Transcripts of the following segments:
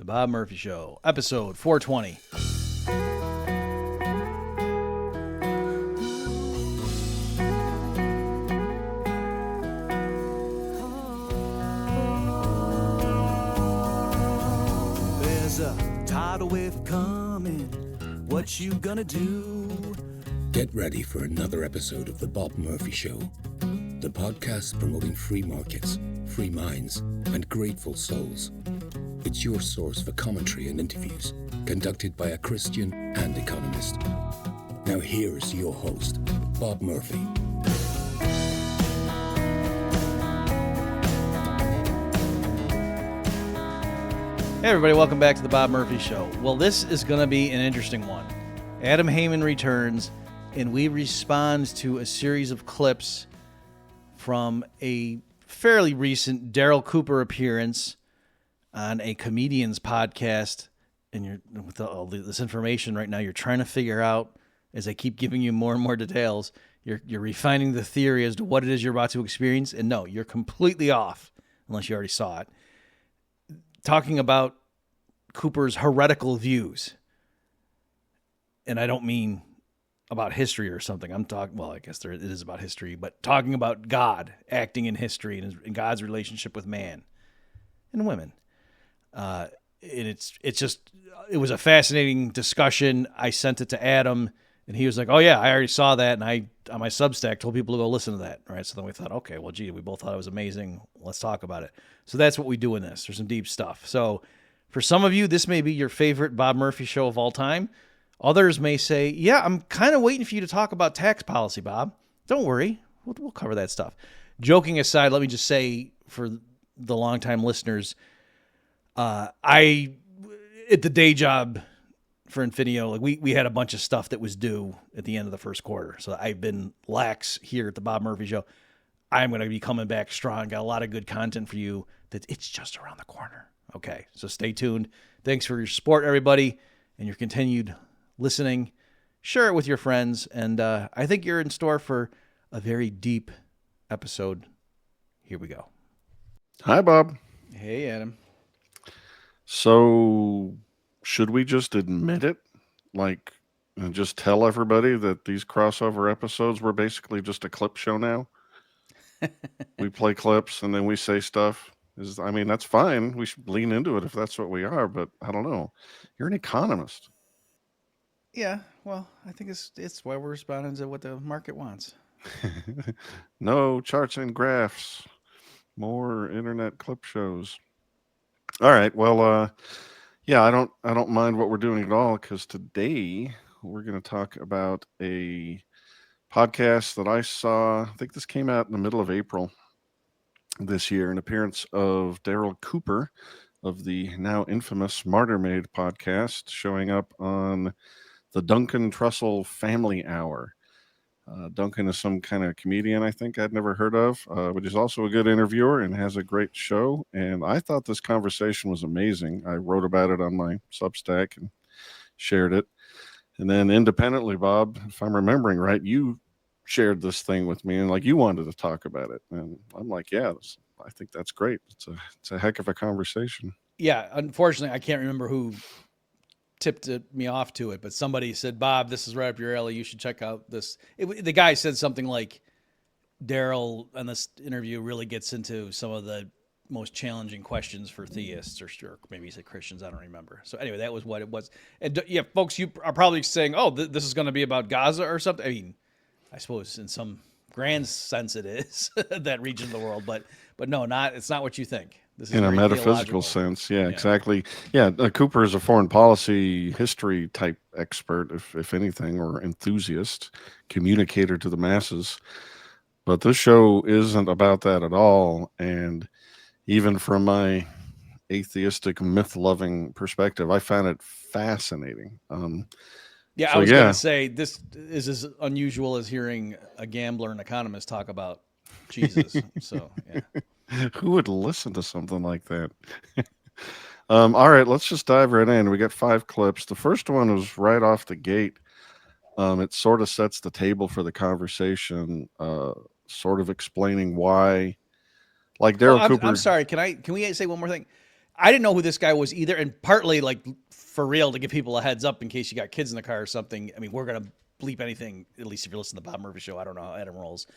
The Bob Murphy Show, episode 420. There's a tidal wave coming. What you gonna do? Get ready for another episode of The Bob Murphy Show, the podcast promoting free markets, free minds, and grateful souls. It's your source for commentary and interviews, conducted by a Christian and economist. Now here's your host, Bob Murphy. Hey everybody, welcome back to The Bob Murphy Show. Well, this is going to be an interesting one. Adam Heyman returns, and we respond to a series of clips from a fairly recent Darryl Cooper appearance on a comedian's podcast. And you're with all this information right now, you're trying to figure out, as I keep giving you more and more details, you're refining the theory as to what it is you're about to experience. And no, you're completely off, unless you already saw it. Talking about Cooper's heretical views. And I don't mean about history or something. I'm talking, well, I guess it is about history, but talking about God acting in history and God's relationship with man and women. And it was a fascinating discussion. I sent it to Adam, and he was like, oh yeah, I already saw that. And I, on my Substack, told people to go listen to that. All right. So then we thought, okay, well, gee, we both thought it was amazing. Let's talk about it. So that's what we do in this. There's some deep stuff. So for some of you, this may be your favorite Bob Murphy show of all time. Others may say, yeah, I'm kind of waiting for you to talk about tax policy, Bob. Don't worry. We'll cover that stuff. Joking aside, let me just say for the longtime listeners, I, at the day job for Infinio, like we had a bunch of stuff that was due at the end of the first quarter. So I've been lax here at the Bob Murphy Show. I'm going to be coming back strong. Got a lot of good content for you that it's just around the corner. Okay, so stay tuned. Thanks for your support, everybody, and your continued listening. Share it with your friends, and I think you're in store for a very deep episode. Here we go. Hi, Bob. Hey, Adam. So, should we just admit it? Like, and just tell everybody that these crossover episodes were basically just a clip show now? We play clips and then we say stuff. That's fine. We should lean into it if that's what we are, but I don't know. You're an economist. Yeah, well, I think it's why we're responding to what the market wants. No charts and graphs. More internet clip shows. All right. Well, yeah, I don't mind what we're doing at all, because today we're going to talk about a podcast that I saw. I think this came out in the middle of April this year, an appearance of Darryl Cooper of the now infamous Martyr podcast, showing up on the Duncan Trussell Family Hour. Duncan is some kind of comedian I think I'd never heard of, but he's also a good interviewer and has a great show. And I thought this conversation was amazing. I wrote about it on my Substack and shared it. And then independently, Bob, if I'm remembering right, you shared this thing with me and like you wanted to talk about it. And I'm like, yeah, I think that's great. It's a heck of a conversation. Yeah, unfortunately, I can't remember who tipped me off to it, but somebody said, Bob, this is right up your alley. You should check out this. The guy said something like, Darryl on this interview really gets into some of the most challenging questions for theists, or maybe he said Christians. I don't remember. So anyway, that was what it was. And yeah, folks, you are probably saying, oh, this is going to be about Gaza or something. I mean, I suppose in some grand sense it is that region of the world, but no, it's not what you think. This is in a metaphysical sense. Yeah, exactly. Yeah. Cooper is a foreign policy history type expert, if anything, or enthusiast, communicator to the masses. But this show isn't about that at all. And even from my atheistic, myth-loving perspective, I found it fascinating. Yeah, I was going to say, this is as unusual as hearing a gambler and economist talk about Jesus. So, yeah. Who would listen to something like that? All right, let's just dive right in. We got 5 clips. The first one was right off the gate. It sort of sets the table for the conversation, sort of explaining why, like Darryl Cooper. I'm sorry. Can we say one more thing? I didn't know who this guy was either, and partly like for real to give people a heads up in case you got kids in the car or something. I mean, we're gonna bleep anything, at least if you're listening to the Bob Murphy Show. I don't know how Adam rolls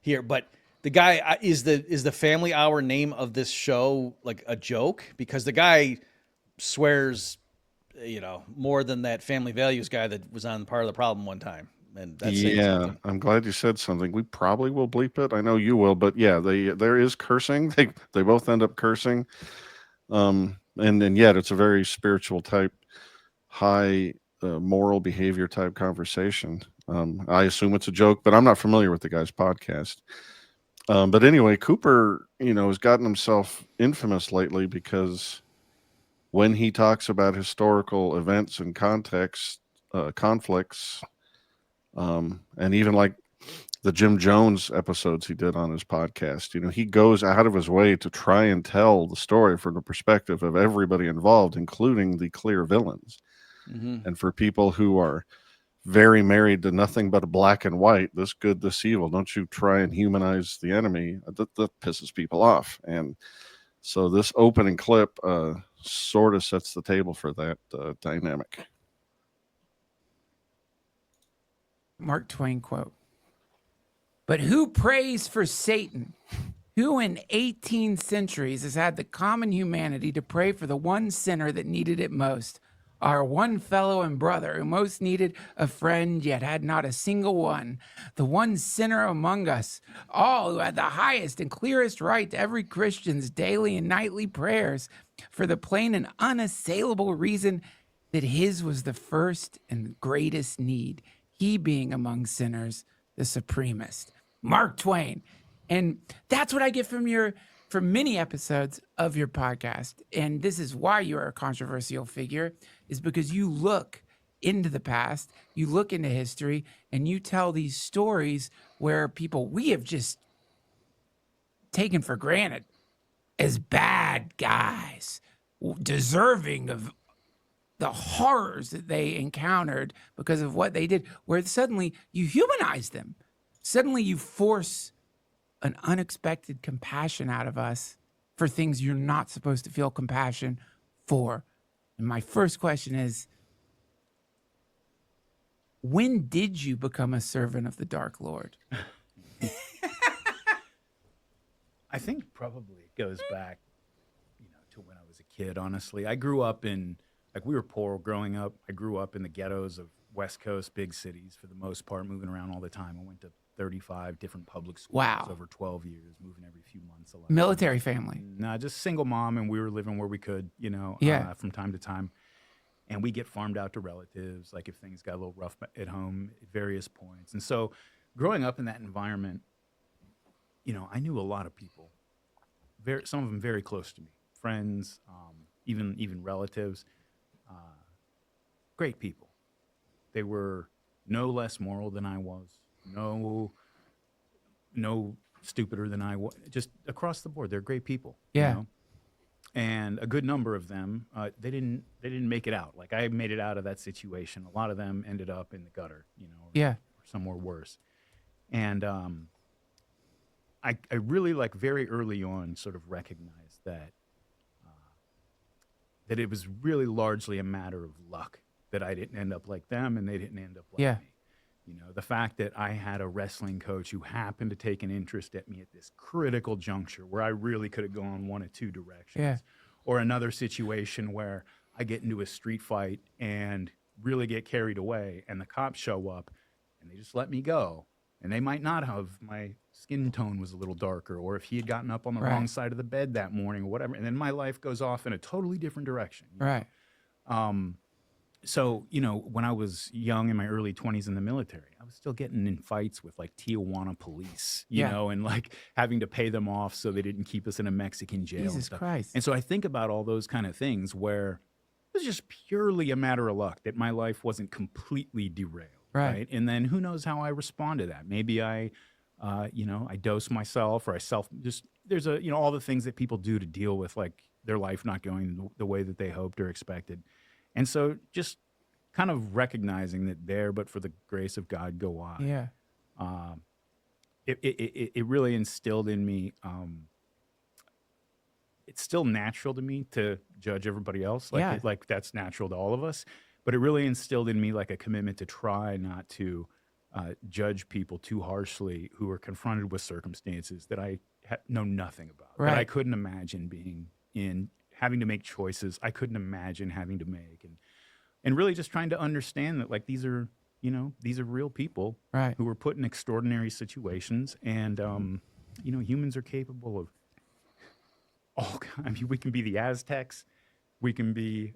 here, but the guy is the Family Hour name of this show like a joke because the guy swears, more than that Family Values guy that was on Part of the Problem one time, and that's saying something. I'm glad you said something. We probably will bleep it. I know you will, but yeah, there is cursing. They both end up cursing. And yet it's a very spiritual type, high moral behavior type conversation. I assume it's a joke, but I'm not familiar with the guy's podcast. But anyway, Cooper, has gotten himself infamous lately because when he talks about historical events and context, conflicts, and even like the Jim Jones episodes he did on his podcast, he goes out of his way to try and tell the story from the perspective of everybody involved, including the clear villains. Mm-hmm. And for people who are very married to nothing but a black and white, this good, this evil, don't you try and humanize the enemy. That pisses people off. And so this opening clip sort of sets the table for that dynamic. Mark Twain quote. But who prays for Satan? Who in 18 centuries has had the common humanity to pray for the one sinner that needed it most? Our one fellow and brother who most needed a friend, yet had not a single one. The one sinner among us, all who had the highest and clearest right to every Christian's daily and nightly prayers, for the plain and unassailable reason that his was the first and greatest need, he being among sinners the supremest. Mark Twain. And that's what I get from many episodes of your podcast. And this is why you're a controversial figure, is because you look into the past, you look into history, and you tell these stories where people we have just taken for granted as bad guys, deserving of the horrors that they encountered because of what they did, where suddenly you humanize them. Suddenly you force an unexpected compassion out of us for things you're not supposed to feel compassion for. And my first question is, when did you become a servant of the Dark Lord? I think probably it goes back, to when I was a kid, honestly. I grew up we were poor growing up. I grew up in the ghettos of West Coast, big cities for the most part, moving around all the time. I went to 35 different public schools over 12 years, moving every few months. Military family? Nah, just single mom, and we were living where we could, from time to time. And we get farmed out to relatives, like if things got a little rough at home at various points. And so growing up in that environment, I knew a lot of people, some of them very close to me, friends, even relatives, great people. They were no less moral than I was. No stupider than I was. Just across the board, they're great people. Yeah. And a good number of them, they didn't make it out. Like I made it out of that situation. A lot of them ended up in the gutter, or somewhere worse. And I really very early on sort of recognized that it was really largely a matter of luck that I didn't end up like them and they didn't end up like me. The fact that I had a wrestling coach who happened to take an interest at me at this critical juncture where I really could have gone one of two directions. Yeah. Or another situation where I get into a street fight and really get carried away and the cops show up and they just let me go. And they might not have, my skin tone was a little darker, or if he had gotten up on the wrong side of the bed that morning or whatever. And then my life goes off in a totally different direction. Right. So, when I was young in my early 20s in the military, I was still getting in fights with Tijuana police, you know, and having to pay them off so they didn't keep us in a Mexican jail. Jesus Christ. And so I think about all those kind of things where it was just purely a matter of luck that my life wasn't completely derailed. Right. And then who knows how I respond to that? Maybe I dose myself, or there's all the things that people do to deal with their life not going the way that they hoped or expected. And so just kind of recognizing that but for the grace of God go I. Yeah. It really instilled in me it's still natural to me to judge everybody else. Like, Yeah. like that's natural to all of us. But it really instilled in me like a commitment to try not to judge people too harshly who are confronted with circumstances that I know nothing about. Right. That I couldn't imagine being in, having to make choices I couldn't imagine having to make, and really just trying to understand that like these are real people Right. who were put in extraordinary situations, and humans are capable of all. I mean, we can be the Aztecs, we can be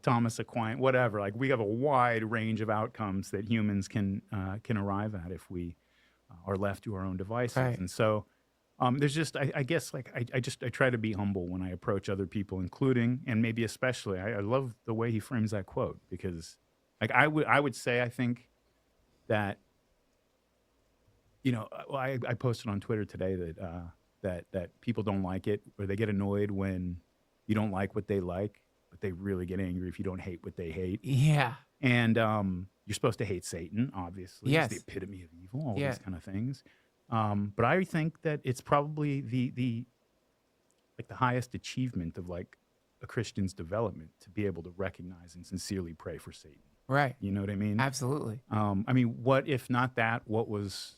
Thomas Aquinas, whatever. Like we have a wide range of outcomes that humans can arrive at if we are left to our own devices. Right. And so there's just I guess like I try to be humble when I approach other people, including and maybe especially I love the way he frames that quote, because like I would say I think that I posted on Twitter today that people don't like it, or they get annoyed when you don't like what they like, but they really get angry if you don't hate what they hate. Yeah. And you're supposed to hate Satan, obviously. Yes. He's the epitome of evil, all Yeah. these kind of things. But I think that it's probably the highest achievement of like a Christian's development to be able to recognize and sincerely pray for Satan. Right. You know what I mean? Absolutely. I mean, what if not that? What was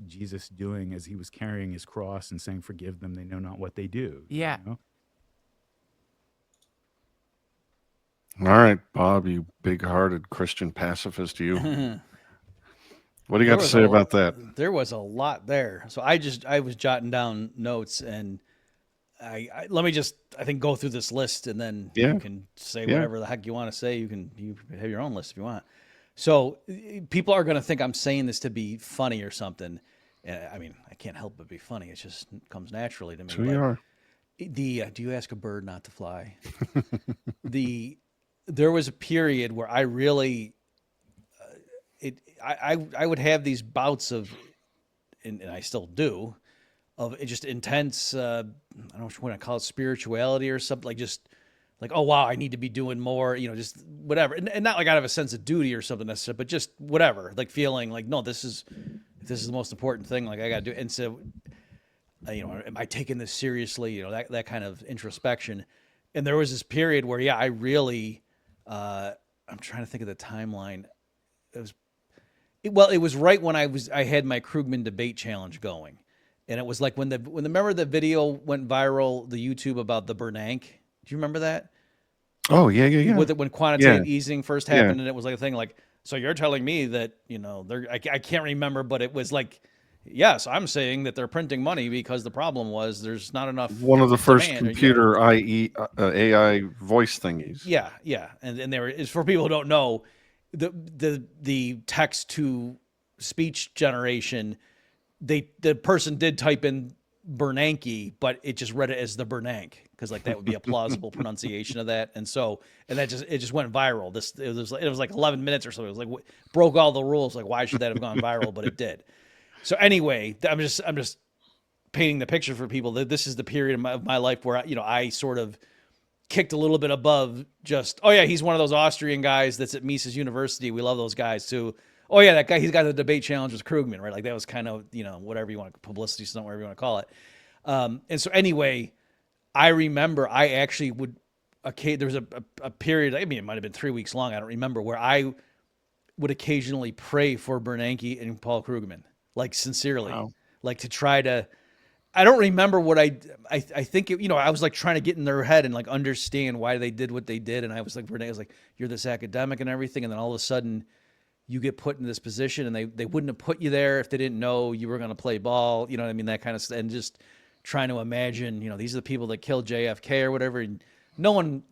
Jesus doing as he was carrying his cross and saying, "Forgive them; they know not what they do"? Yeah. You know? All right, Bob, you big-hearted Christian pacifist, you. What do you got to say about that? There was a lot there. So I was jotting down notes, and let me just, I think, go through this list, and then Yeah. you can say Yeah. whatever the heck you want to say. You have your own list if you want. So people are going to think I'm saying this to be funny or something. I mean, I can't help but be funny. It just comes naturally to me. So you are. Do you ask a bird not to fly? There was a period where I really, I would have these bouts of, and I still do, of just intense, I don't know what you want to call it, spirituality or something, like, oh, wow, I need to be doing more, just whatever. And not like I have a sense of duty or something necessarily, but just whatever, like feeling like, no, this is the most important thing, like I got to do. And so, am I taking this seriously? That kind of introspection. And there was this period where, yeah, I really, I'm trying to think of the timeline. It was right when I had my Krugman debate challenge going. And it was like when remember the video went viral, the YouTube about the Bernanke? Do you remember that? Oh, yeah. When quantitative easing first happened, Yeah. and it was like a thing like, so you're telling me that, I can't remember, but it was like, yes, I'm saying that they're printing money because the problem was there's not enough. One of the first demand, computer AI voice thingies. Yeah. And there is, for people who don't know, the text to speech generation, the person did type in Bernanke, but it just read it as the Bernanke, because like that would be a plausible pronunciation of that. And that just went viral. It was like 11 minutes or something. It was like broke all the rules. Like, why should that have gone viral? But it did. So anyway, I'm just painting the picture for people that this is the period of my life where I sort of kicked a little bit above just, oh yeah, he's one of those Austrian guys that's at Mises University. We love those guys too. Oh yeah, that guy, he's got the debate challenge with Krugman, right? Like that was kind of, whatever you want, publicity stunt, whatever you want to call it. And so anyway, I remember I actually there was a period, I mean, it might've been 3 weeks long, I don't remember, where I would occasionally pray for Bernanke and Paul Krugman, like sincerely, like to try to, I don't remember what I think I was like trying to get in their head and like understand why they did what they did. And I was like, Bernanke was like, you're this academic and everything. And then all of a sudden you get put in this position, and they wouldn't have put you there if they didn't know you were going to play ball. You know what I mean? That kind of stuff. And just trying to imagine, these are the people that killed JFK or whatever. And no one,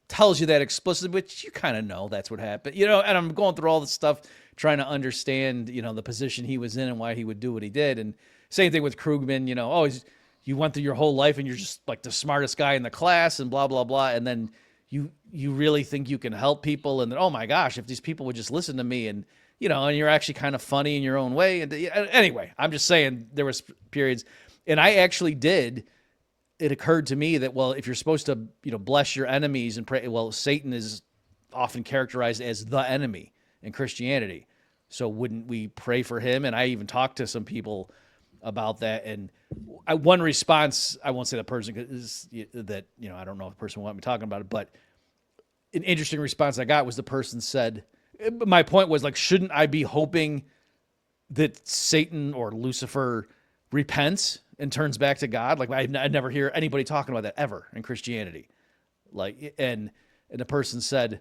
tells you that explicitly, but you kind of know that's what happened, and I'm going through all this stuff, trying to understand, the position he was in and why he would do what he did. And same thing with Krugman, you went through your whole life and you're just like the smartest guy in the class and blah, blah, blah. And then you really think you can help people. And then, oh my gosh, if these people would just listen to me, and, and you're actually kind of funny in your own way. And anyway, I'm just saying there was periods, and I actually did. It occurred to me that, well, if you're supposed to, bless your enemies and pray, well, Satan is often characterized as the enemy in Christianity. So wouldn't we pray for him? And I even talked to some people about that. And one response, I won't say the person is that, I don't know if the person will want me talking about it, but an interesting response I got was the person said, my point was like, shouldn't I be hoping that Satan or Lucifer repents and turns back to God? Like I never hear anybody talking about that ever in Christianity. Like, and the person said,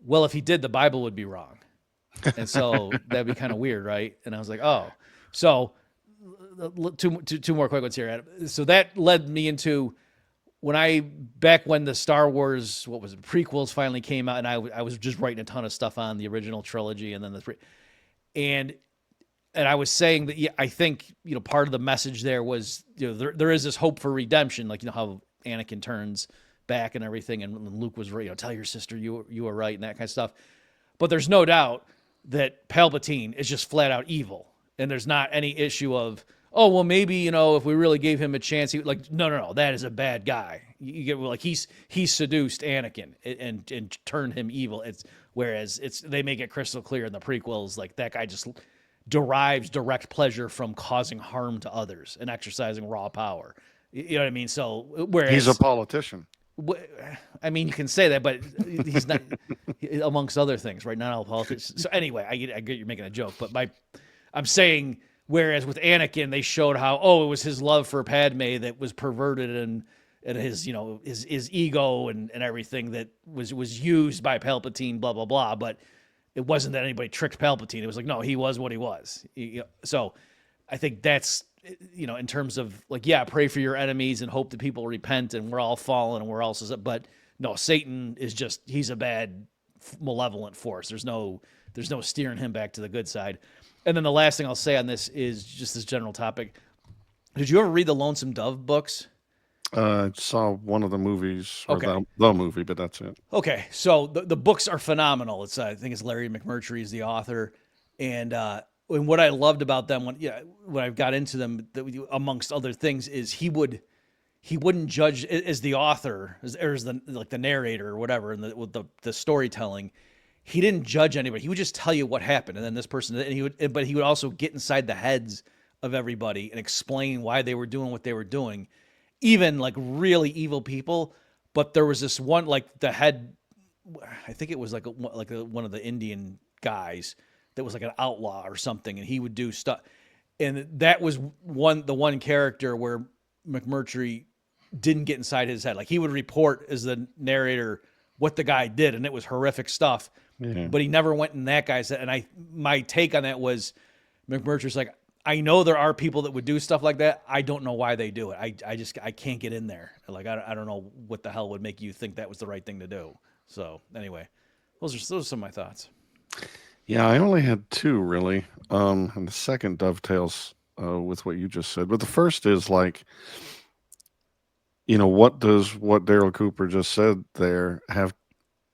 well, if he did, the Bible would be wrong. And so that'd be kind of weird. Right. And I was like, oh, so two more quick ones here, Adam. So that led me into back when the Star Wars, prequels finally came out, and I was just writing a ton of stuff on the original trilogy and then and I was saying that, I think, part of the message there was, there is this hope for redemption, like, how Anakin turns back and everything, and Luke was right, tell your sister you were right and that kind of stuff. But there's no doubt that Palpatine is just flat out evil, and there's not any issue of, oh, well, maybe, if we really gave him a chance, no, that is a bad guy. You get, like, he's seduced Anakin and turned him evil. Whereas they make it crystal clear in the prequels, like, that guy just derives direct pleasure from causing harm to others and exercising raw power. You know what I mean? So, whereas he's a politician. I mean, you can say that, but he's not, amongst other things, right? Not all politicians. So anyway, I get you're making a joke, but I'm saying, whereas with Anakin, they showed how, it was his love for Padme that was perverted, and his, his ego and everything that was used by Palpatine, blah, blah, blah. But it wasn't that anybody tricked Palpatine. It was like, no, he was what he was. So I think that's, in terms of, like, pray for your enemies and hope that people repent, and we're all fallen and we're all, but no, Satan is just, he's a bad, malevolent force. There's no steering him back to the good side. And then the last thing I'll say on this is just this general topic. Did you ever read the Lonesome Dove books? I saw one of the movies, or Okay. the movie, but that's it. Okay, so the books are phenomenal. It's I think it's Larry McMurtry is the author, and what I loved about them when I got into them, amongst other things, is he wouldn't judge as the author, as the narrator or whatever, and with the storytelling. He didn't judge anybody. He would just tell you what happened, and then this person, but he would also get inside the heads of everybody and explain why they were doing what they were doing, even like really evil people. But there was this one, like the head, I think it was like one of the Indian guys that was like an outlaw or something, and he would do stuff, and that was the one character where McMurtry didn't get inside his head. Like, he would report as the narrator what the guy did, and it was horrific stuff. Yeah. But he never went in that guy's head. And my take on that was, McMurtry's like, I know there are people that would do stuff like that. I don't know why they do it. I can't get in there. Like, I don't know what the hell would make you think that was the right thing to do. So anyway, those are some of my thoughts. Yeah, I only had two, really. And the second dovetails with what you just said. But the first is, like, what Darryl Cooper just said there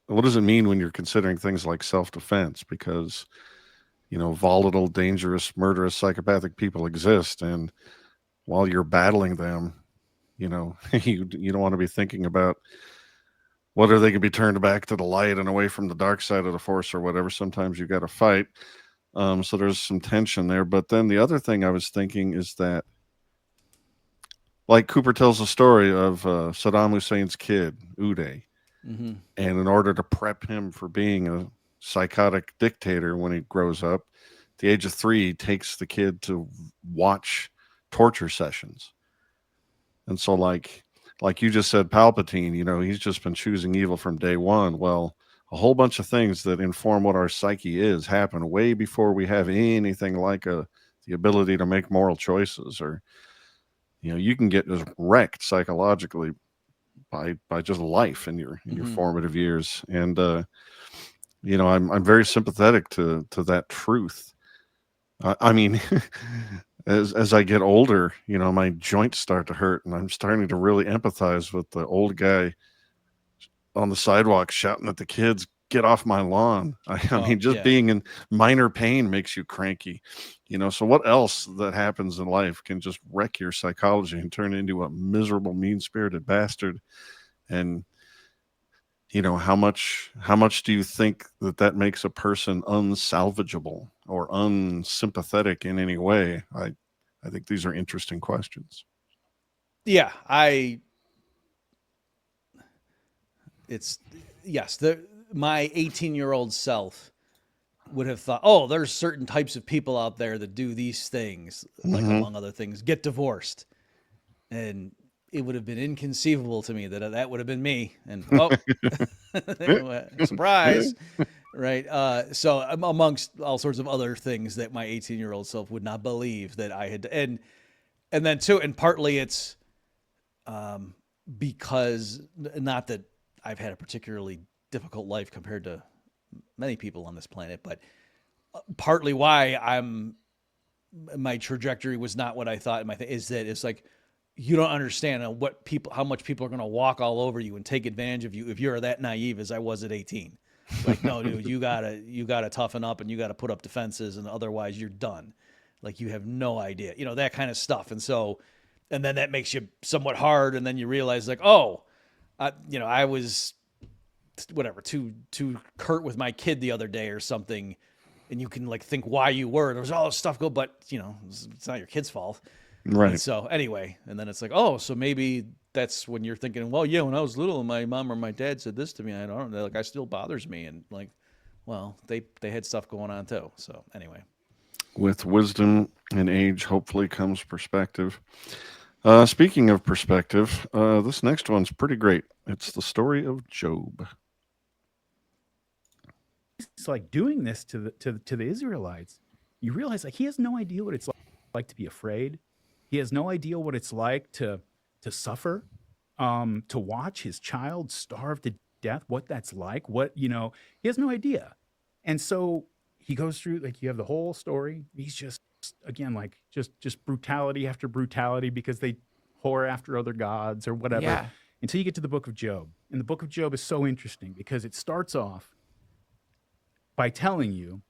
what does it mean when you're considering things like self-defense? Because, volatile, dangerous, murderous, psychopathic people exist. And while you're battling them, you don't want to be thinking about whether they could be turned back to the light and away from the dark side of the force or whatever. Sometimes you got to fight. So there's some tension there. But then the other thing I was thinking is that, like, Cooper tells the story of Saddam Hussein's kid, Uday. Mm-hmm. And in order to prep him for being a psychotic dictator when he grows up, at the age of 3, he takes the kid to watch torture sessions. And so, like you just said, Palpatine, he's just been choosing evil from day one. Well, a whole bunch of things that inform what our psyche is happen way before we have anything like the ability to make moral choices, or, you can get just wrecked psychologically by just life in your formative years. And I'm very sympathetic to that truth. I mean, as I get older, my joints start to hurt, and I'm starting to really empathize with the old guy on the sidewalk shouting at the kids, "Get off my lawn." I mean, just being in minor pain makes you cranky, so what else that happens in life can just wreck your psychology and turn into a miserable, mean-spirited bastard. And, how much do you think that makes a person unsalvageable or unsympathetic in any way? I I think these are interesting questions. Yeah, my 18-year-old self would have thought, oh, there's certain types of people out there that do these things, like among other things, get divorced. And it would have been inconceivable to me that would have been me. And surprise, right? So amongst all sorts of other things that my 18-year-old self would not believe that I had, and then too, and partly it's because, not that I've had a particularly difficult life compared to many people on this planet, but partly why my trajectory was not what I thought. Is that it's like, you don't understand how much people are going to walk all over you and take advantage of you if you're that naive as I was at 18. Like, no, dude, you gotta toughen up and you gotta put up defenses, and otherwise you're done. Like, you have no idea, that kind of stuff. And so, and then that makes you somewhat hard, and then you realize, like, oh, I was whatever too curt with my kid the other day or something, and you can like think why you were. There was all this stuff but it's not your kid's fault. Right. And so anyway, and then it's like, oh, so maybe that's when you're thinking, well, yeah, when I was little and my mom or my dad said this to me, I don't know, like, it still bothers me. And like, well, they had stuff going on too. So anyway. With wisdom and age, hopefully, comes perspective. Speaking of perspective, this next one's pretty great. It's the story of Job. It's like doing this to the Israelites. You realize, like, he has no idea what it's like to be afraid. He has no idea what it's like to suffer, to watch his child starve to death, what that's like, he has no idea. And so he goes through, like, you have the whole story. He's just, again, like, just brutality after brutality because they whore after other gods or whatever. Yeah. Until you get to the book of Job. And the book of Job is so interesting because it starts off by telling you,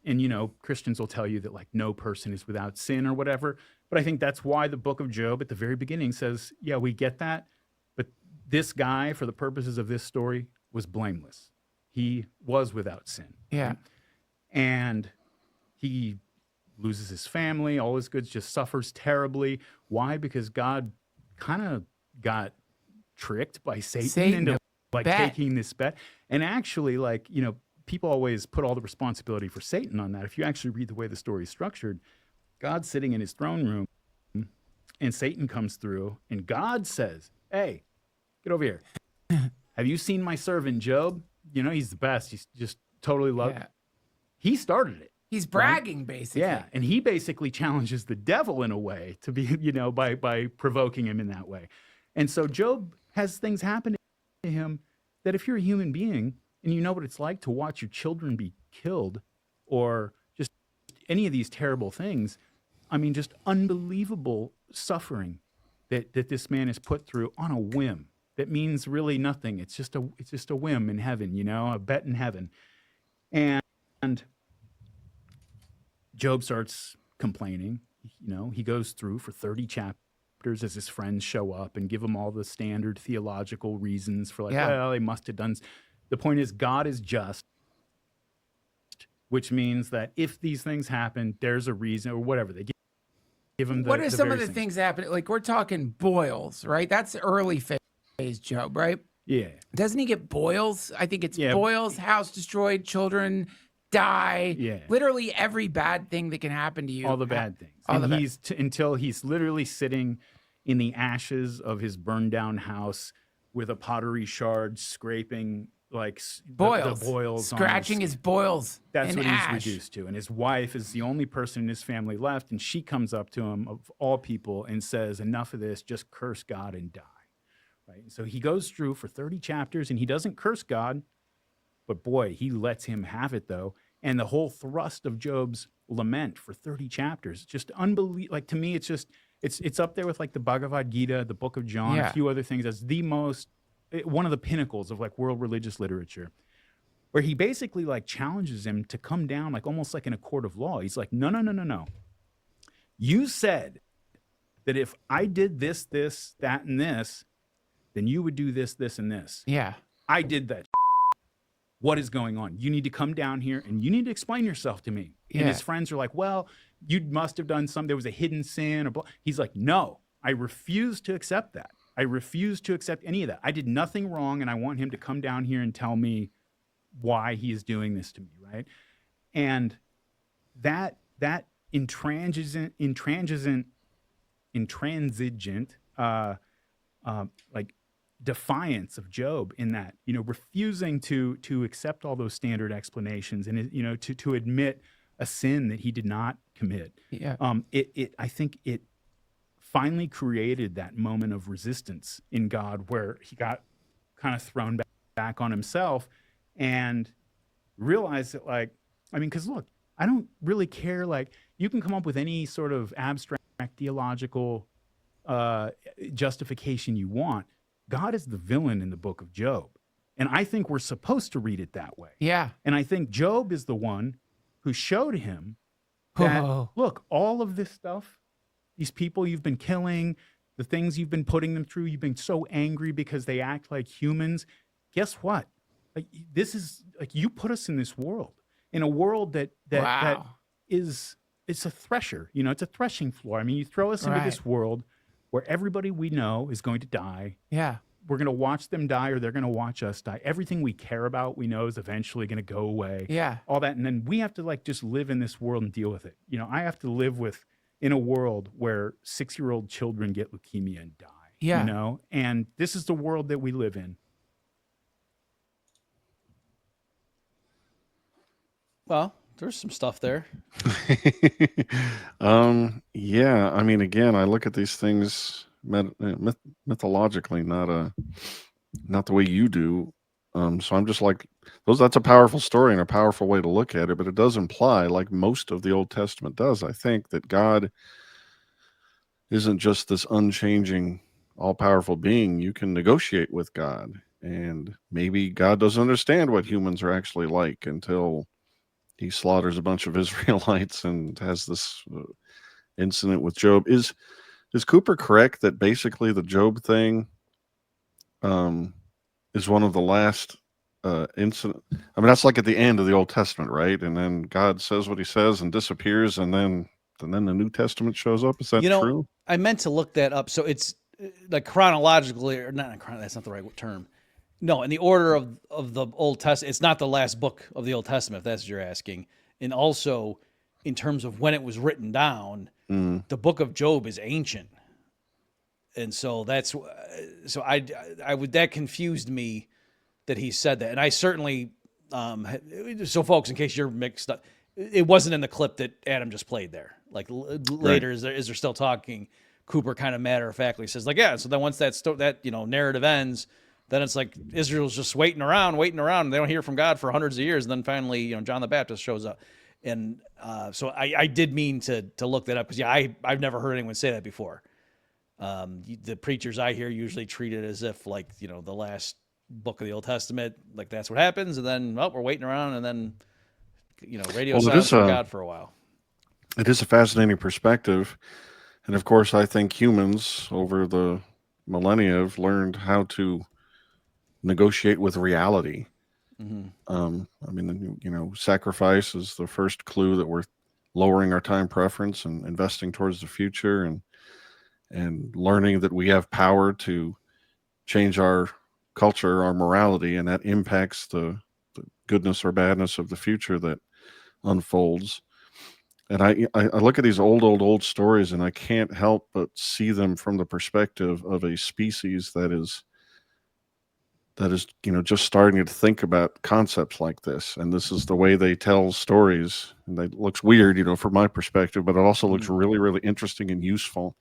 and Christians will tell you that, like, no person is without sin or whatever. But I think that's why the book of Job at the very beginning says, yeah, we get that. But this guy, for the purposes of this story, was blameless. He was without sin. Yeah. And he loses his family, all his goods, just suffers terribly. Why? Because God kind of got tricked by Satan into taking this bet. And actually, like, people always put all the responsibility for Satan on that. If you actually read the way the story is structured, God's sitting in his throne room and Satan comes through and God says, hey, get over here. Have you seen my servant Job? He's the best. He's just totally loved. Yeah. He started it. He's bragging, basically. Yeah, and he basically challenges the devil in a way to be, by provoking him in that way. And so Job has things happen to him that if you're a human being and you know what it's like to watch your children be killed or just any of these terrible things, I mean, just unbelievable suffering that this man is put through on a whim that means really nothing. It's just a whim in heaven, a bet in heaven. And Job starts complaining. He goes through for 30 chapters as his friends show up and give him all the standard theological reasons for, like, well, they must have done. The point is, God is just, which means that if these things happen, there's a reason or whatever. They give him the What are some of the various things happening? Like, we're talking boils, right? That's early phase Job, right? Yeah. Doesn't he get boils? I think it's boils, house destroyed, children die. Yeah. Literally every bad thing that can happen to you. All the bad things. Until he's literally sitting in the ashes of his burned down house with a pottery shard scraping, like, boils, the boils, scratching his boils. That's what ash. he's reduced to. And his wife is the only person in his family left, and she comes up to him, of all people, and says, enough of this, just curse God and die. Right? And so he goes through for 30 chapters, and he doesn't curse God, but boy, he lets him have it, though. And the whole thrust of Job's lament for 30 chapters, just unbelievable. Like, to me, it's just, it's up there with, like, the Bhagavad Gita, the Book of John, a few other things. That's one of the pinnacles of, like, world religious literature, where he basically, like, challenges him to come down, like, almost like in a court of law. He's like, no. You said that if I did this, that, and this, then you would do this, and this. Yeah. I did that. what is going on? You need to come down here and you need to explain yourself to me. Yeah. And his friends are like, well, you must have done something. There was a hidden sin. Or he's like, no, I refuse to accept that. I refuse to accept any of that. I did nothing wrong, and I want him to come down here and tell me why he is doing this to me, right? And that intransigent, like defiance of Job in that, refusing to accept all those standard explanations and, to admit a sin that he did not commit. Yeah. I think it finally created that moment of resistance in God where he got kind of thrown back on himself and realized that, because look, I don't really care. You can come up with any sort of abstract theological justification you want. God is the villain in the book of Job. And I think we're supposed to read it that way. Yeah. And I think Job is the one who showed him that, look, all of this stuff, these people you've been killing, the things you've been putting them through, you've been so angry because they act like humans. Guess what? This is you put us in this world, in a world that is, it's a thresher, it's a threshing floor. I mean, you throw us into this world where everybody we know is going to die. Yeah. We're going to watch them die, or they're going to watch us die. Everything we care about, we know is eventually going to go away. Yeah. All that. And then we have to just live in this world and deal with it. I have to live in a world where 6-year-old children get leukemia and die. Yeah. And this is the world that we live in. Well, there's some stuff there. Yeah. I mean, again, I look at these things mythologically, not the way you do. So I'm just like, that's a powerful story and a powerful way to look at it, but it does imply, like most of the Old Testament does, I think, that God isn't just this unchanging, all-powerful being. You can negotiate with God, and maybe God doesn't understand what humans are actually like until he slaughters a bunch of Israelites and has this incident with Job. Is Cooper correct that basically the Job thing is one of the last incident? I mean, that's like at the end of the Old Testament, right? And then God says what he says and disappears, and then the New Testament shows up. Is that true? I meant to look that up. So it's like chronologically, or not, that's not the right term. No, in the order of the Old Testament, it's not the last book of the Old Testament, if that's what you're asking. And also, in terms of when it was written down, the book of Job is ancient. And so that confused me that he said that. And I certainly, so folks, in case you're mixed up, it wasn't in the clip that Adam just played there. Like later, as they're still talking, Cooper kind of matter-of-factly says, so then once that narrative ends, then it's like Israel's just waiting around, and they don't hear from God for hundreds of years. And then finally, John the Baptist shows up. And so I did mean to look that up because, I've never heard anyone say that before. The preachers I hear usually treat it as if the last book of the Old Testament, like that's what happens. And then, we're waiting around, and then, radio silence from God for a while. It is a fascinating perspective. And of course, I think humans over the millennia have learned how to negotiate with reality. Sacrifice is the first clue that we're lowering our time preference and investing towards the future, and learning that we have power to change our culture, our morality, and that impacts the goodness or badness of the future that unfolds. And I look at these old stories, and I can't help but see them from the perspective of a species that is just starting to think about concepts like this. And this is the way they tell stories. And it looks weird, from my perspective, but it also looks really, really interesting and useful.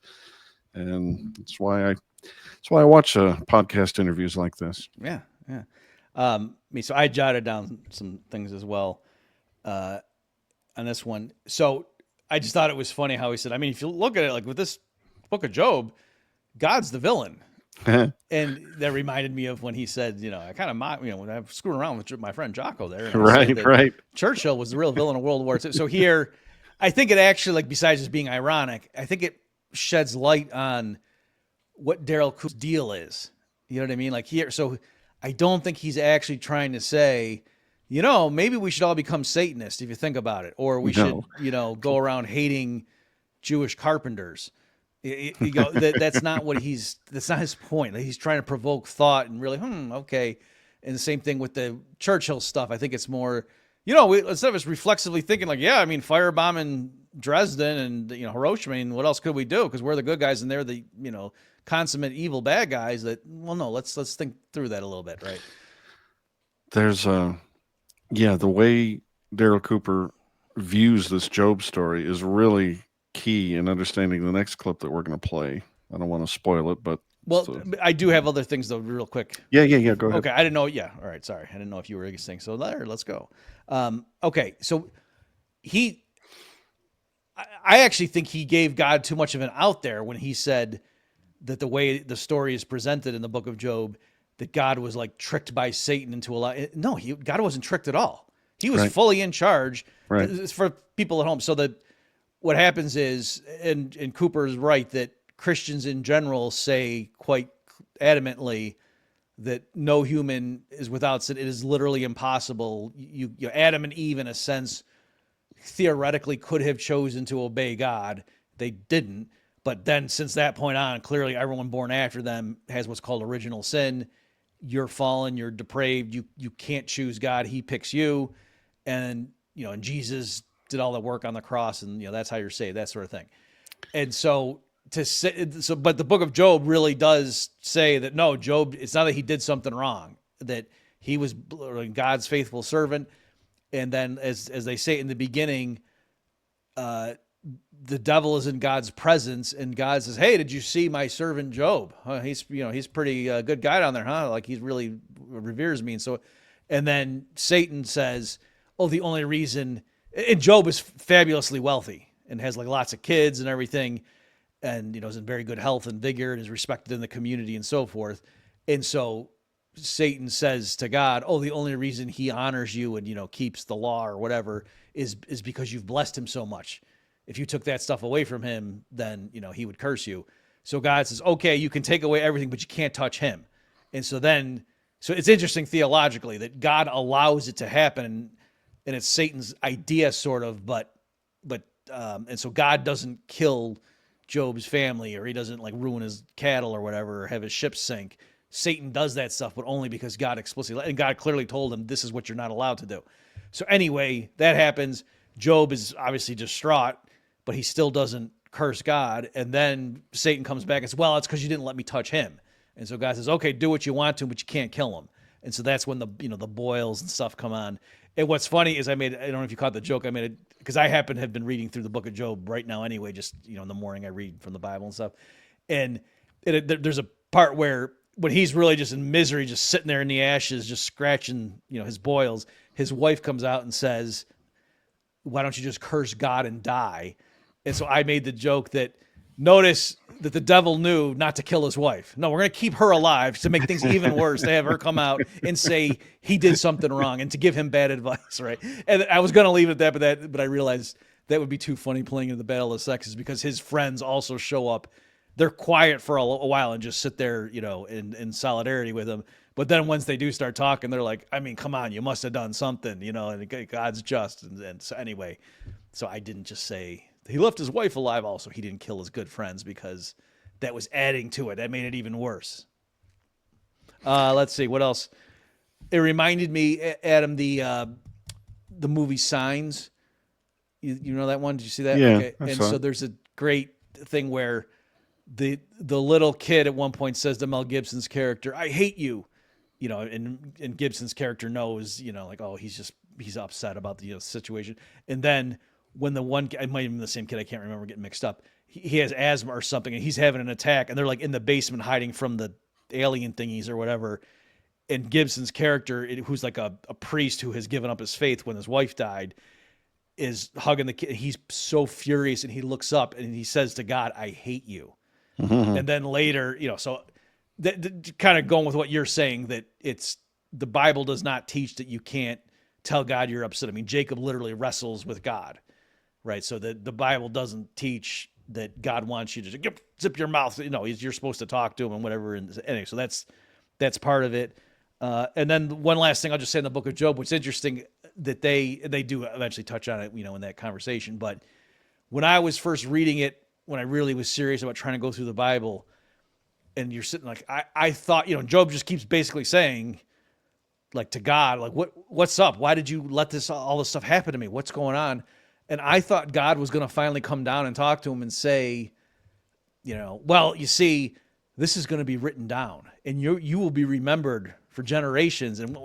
And that's why I watch podcast interviews like this. Yeah. So I jotted down some things as well on this one. So I just thought it was funny how he said, if you look at it like with this book of Job, God's the villain. And that reminded me of when he said, I kind of mock, when I'm screwing around with my friend Jocko there. And right. Churchill was the real villain of World War II. So here, I think it actually, besides just being ironic, I think it sheds light on what Darryl Cooper's deal is. You know what I mean? So I don't think he's actually trying to say maybe we should all become Satanists if you think about it, or we should, go around hating Jewish carpenters. That's not that's not his point. He's trying to provoke thought and really, okay. And the same thing with the Churchill stuff. I think it's more, instead of us reflexively thinking like, firebombing Dresden and, Hiroshima, what else could we do? Because we're the good guys and they're the, consummate evil bad guys that, well, no, let's think through that a little bit, right? There's the way Darryl Cooper views this Job story is really key in understanding the next clip that we're going to play. I don't want to spoil it, but I do have other things though, real quick. Yeah. Go ahead. Okay, I didn't know. Yeah, all right. Sorry, I didn't know if you were saying so. Let's go. Okay, so I actually think he gave God too much of an out there when he said that the way the story is presented in the book of Job, that God was like tricked by Satan into a lie. No, God wasn't tricked at all. He was fully in charge. Right. It's for people at home. So what happens is, and Cooper is right, that Christians in general say quite adamantly that no human is without sin. It is literally impossible. You Adam and Eve, in a sense, theoretically could have chosen to obey God. They didn't. But then since that point on, clearly everyone born after them has what's called original sin. You're fallen, you're depraved, you can't choose God, he picks you. And, and Jesus did all the work on the cross, and, that's how you're saved, that sort of thing. And so but the book of Job really does say that, no, Job, it's not that he did something wrong, that he was God's faithful servant. And then as they say in the beginning, the devil is in God's presence, and God says, "Hey, did you see my servant Job? He's pretty good guy down there, huh? Like he really reveres me." And then Satan says, "Oh, the only reason," and Job is fabulously wealthy and has like lots of kids and everything, and is in very good health and vigor and is respected in the community and so forth. And so Satan says to God, "Oh, the only reason he honors you and keeps the law or whatever is because you've blessed him so much. If you took that stuff away from him, then, he would curse you." So God says, "Okay, you can take away everything, but you can't touch him." And so it's interesting theologically that God allows it to happen, and it's Satan's idea sort of, and so God doesn't kill Job's family, or he doesn't like ruin his cattle or whatever, or have his ship sink. Satan does that stuff, but only because God explicitly, and God clearly told him, this is what you're not allowed to do. So anyway, that happens. Job is obviously distraught, but he still doesn't curse God. And then Satan comes back and says, "Well, it's because you didn't let me touch him." And so God says, "Okay, do what you want to, but you can't kill him." And so that's when the boils and stuff come on. And what's funny is I don't know if you caught the joke I made, because I happen to have been reading through the book of Job right now anyway, just, in the morning I read from the Bible and stuff. And there's a part where when he's really just in misery, just sitting there in the ashes, just scratching, his boils, his wife comes out and says, "Why don't you just curse God and die?" And so I made the joke that, notice that the devil knew not to kill his wife. No, we're going to keep her alive to make things even worse, to have her come out and say he did something wrong and to give him bad advice, right? And I was going to leave it at that, but I realized that would be too funny playing in the Battle of the Sexes, because his friends also show up. They're quiet for a while and just sit there, in solidarity with him. But then once they do start talking, they're like, "I mean, come on, you must have done something, and God's just." And so anyway, so I didn't just say he left his wife alive. Also, he didn't kill his good friends, because that was adding to it. That made it even worse. Let's see what else. It reminded me, Adam, the movie Signs. You know that one? Did you see that? Yeah. Okay. And so there's a great thing where the little kid at one point says to Mel Gibson's character, "I hate you," and Gibson's character knows, like, oh, he's upset about the situation. And then when the one, it might have been the same kid, I can't remember, getting mixed up. He has asthma or something, and he's having an attack, and they're like in the basement hiding from the alien thingies or whatever. And Gibson's character, who's like a priest who has given up his faith when his wife died, is hugging the kid. He's so furious, and he looks up and he says to God, "I hate you." Mm-hmm. And then later, so kind of going with what you're saying, that it's the Bible does not teach that you can't tell God you're upset. I mean, Jacob literally wrestles with God, right? So the Bible doesn't teach that God wants you to zip your mouth. You're supposed to talk to him and whatever. And anyway, so that's part of it. And then one last thing I'll just say in the book of Job, what's interesting that they do eventually touch on it, in that conversation. But when I was first reading it, when I really was serious about trying to go through the Bible, and you're sitting like, I thought, Job just keeps basically saying, like, to God, like, what's up? Why did you let all this stuff happen to me? What's going on? And I thought God was going to finally come down and talk to him and say, well, you see, this is going to be written down and you will be remembered for generations. And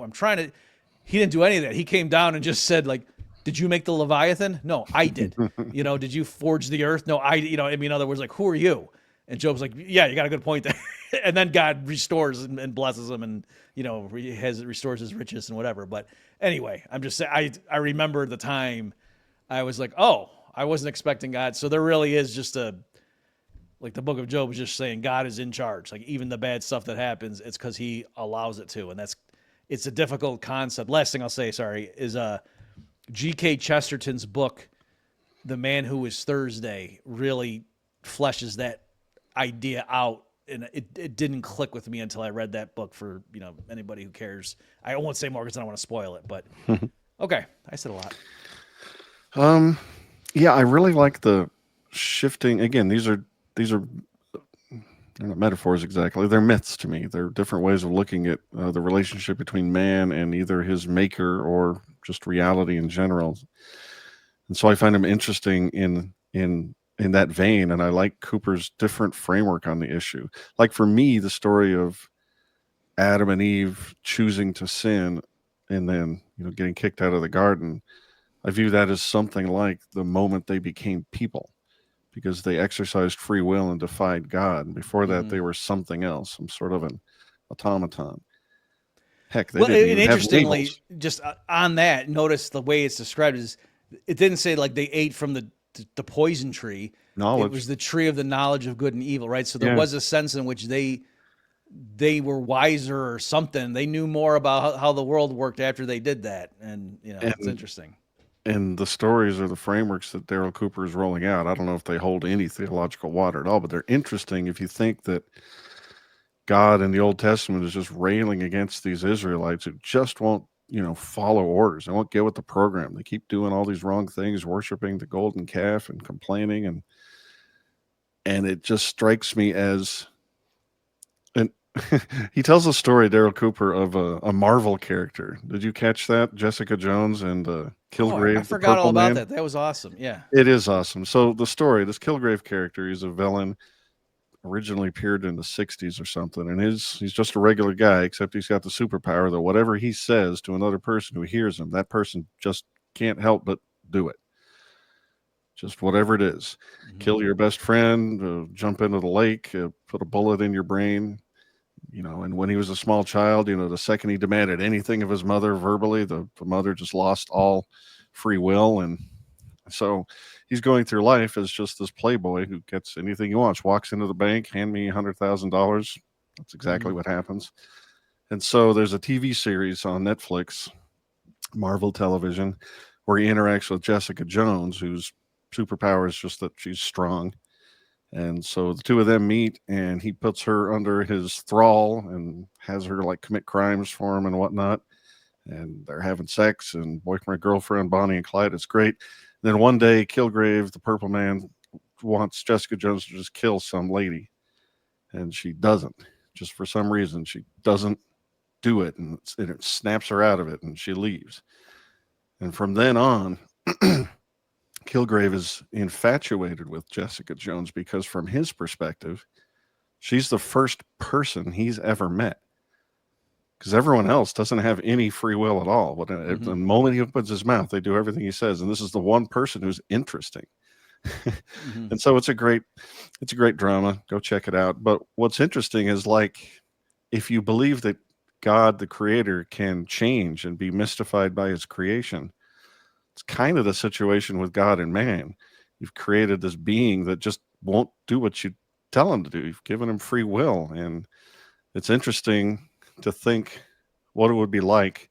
he didn't do any of that. He came down and just said, like, did you make the Leviathan? No, I did. Did you forge the earth? No, in other words, like, who are you? And Job's like, yeah, you got a good point there. And then God restores and blesses him and, restores his riches and whatever. But anyway, I'm just saying, I remember the time I was like, oh, I wasn't expecting God. So there really is just like the book of Job is just saying God is in charge. Like even the bad stuff that happens, it's because he allows it to. And it's a difficult concept. Last thing I'll say, sorry, is G.K. Chesterton's book, The Man Who Was Thursday, really fleshes that idea out. And it didn't click with me until I read that book. For anybody who cares, I won't say more because I don't want to spoil it. But okay, I said a lot. Yeah, I really like the shifting. Again, these are they're not metaphors exactly. They're myths to me. They're different ways of looking at the relationship between man and either his maker or just reality in general. And so I find them interesting in that vein, and I like Cooper's different framework on the issue. Like for me, the story of Adam and Eve choosing to sin and then getting kicked out of the garden, I view that as something like the moment they became people, because they exercised free will and defied God. And before that, they were something else, some sort of an automaton. Heck, they didn't even have interestingly, labels. just on that, notice the way it's described is it didn't say like they ate from the poison tree. Knowledge. It was the tree of the knowledge of good and evil, right? So there was a sense in which they were wiser or something. They knew more about how the world worked after they did that. And, it's interesting. And the stories are the frameworks that Darryl Cooper is rolling out. I don't know if they hold any theological water at all, but they're interesting if you think that God in the Old Testament is just railing against these Israelites who just won't, follow orders. They won't get with the program. They keep doing all these wrong things, worshiping the golden calf and complaining. And it just strikes me as, and he tells a story, Darryl Cooper, of a Marvel character. Did you catch that? Jessica Jones and Kilgrave. I forgot all about that. That was awesome. Yeah. It is awesome. So the story, this Kilgrave character, he's a villain, originally appeared in the 60s or something, and he's just a regular guy, except he's got the superpower that whatever he says to another person who hears him, that person just can't help but do it. Just whatever it is. Kill your best friend, jump into the lake, put a bullet in your brain. And when he was a small child, the second he demanded anything of his mother verbally, the mother just lost all free will. And so he's going through life as just this playboy who gets anything he wants, walks into the bank, hand me $100,000. That's exactly what happens. And so there's a TV series on Netflix, Marvel Television, where he interacts with Jessica Jones, whose superpower is just that she's strong. And so the two of them meet, and he puts her under his thrall and has her like commit crimes for him and whatnot. And they're having sex and boyfriend, girlfriend, Bonnie and Clyde. It's great. And then one day, Kilgrave, the purple man, wants Jessica Jones to just kill some lady. And she doesn't. Just for some reason, she doesn't do it. And it snaps her out of it, and she leaves. And from then on, Kilgrave is infatuated with Jessica Jones because from his perspective, she's the first person he's ever met. Because everyone else doesn't have any free will at all. But the moment he opens his mouth, they do everything he says. And this is the one person who's interesting. And so it's a great drama. Go check it out. But what's interesting is, like, if you believe that God, the creator, can change and be mystified by his creation, it's kind of the situation with God and man. You've created this being that just won't do what you tell him to do. You've given him free will. And it's interesting to think what it would be like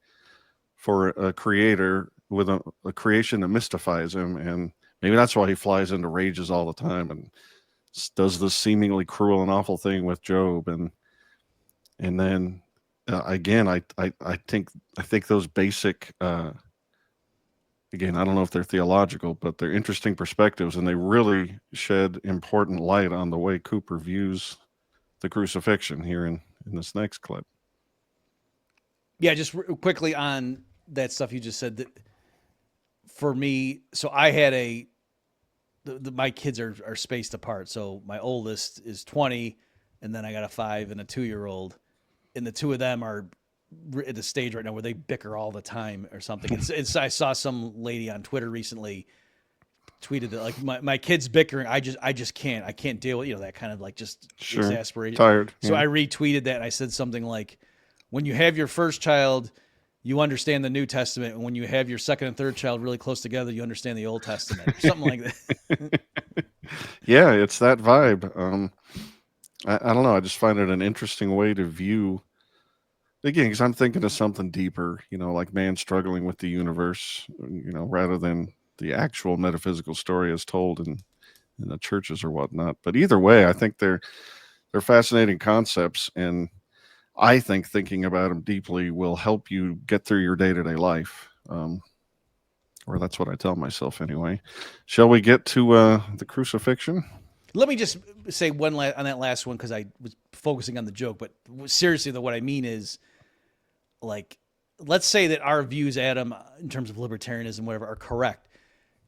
for a creator with a creation that mystifies him. And maybe that's why he flies into rages all the time and does this seemingly cruel and awful thing with Job. And then again, I think those basic. Again, I don't know if they're theological, but they're interesting perspectives, and they really shed important light on the way Cooper views the crucifixion here in this next clip. Yeah, just quickly on that stuff you just said. That for me, so I had my kids are spaced apart. So my oldest is 20, and then I got a 5 and a 2-year-old, and the two of them are at the stage right now where they bicker all the time or something. I saw some lady on Twitter recently tweeted that like my kids bickering, I just can't deal with, that kind of like just exasperated. Tired. So I retweeted that and I said something like, when you have your first child, you understand the New Testament, and when you have your second and third child really close together, you understand the Old Testament, or something like that. Yeah, it's that vibe. I don't know. I just find it an interesting way to view. Again, because I'm thinking of something deeper, like man struggling with the universe, rather than the actual metaphysical story as told in the churches or whatnot. But either way, I think they're fascinating concepts, and I think thinking about them deeply will help you get through your day-to-day life. Or that's what I tell myself anyway. Shall we get to the crucifixion? Let me just say on that last one, because I was focusing on the joke, but seriously, though, what I mean is, like, let's say that our views, Adam, in terms of libertarianism, whatever, are correct.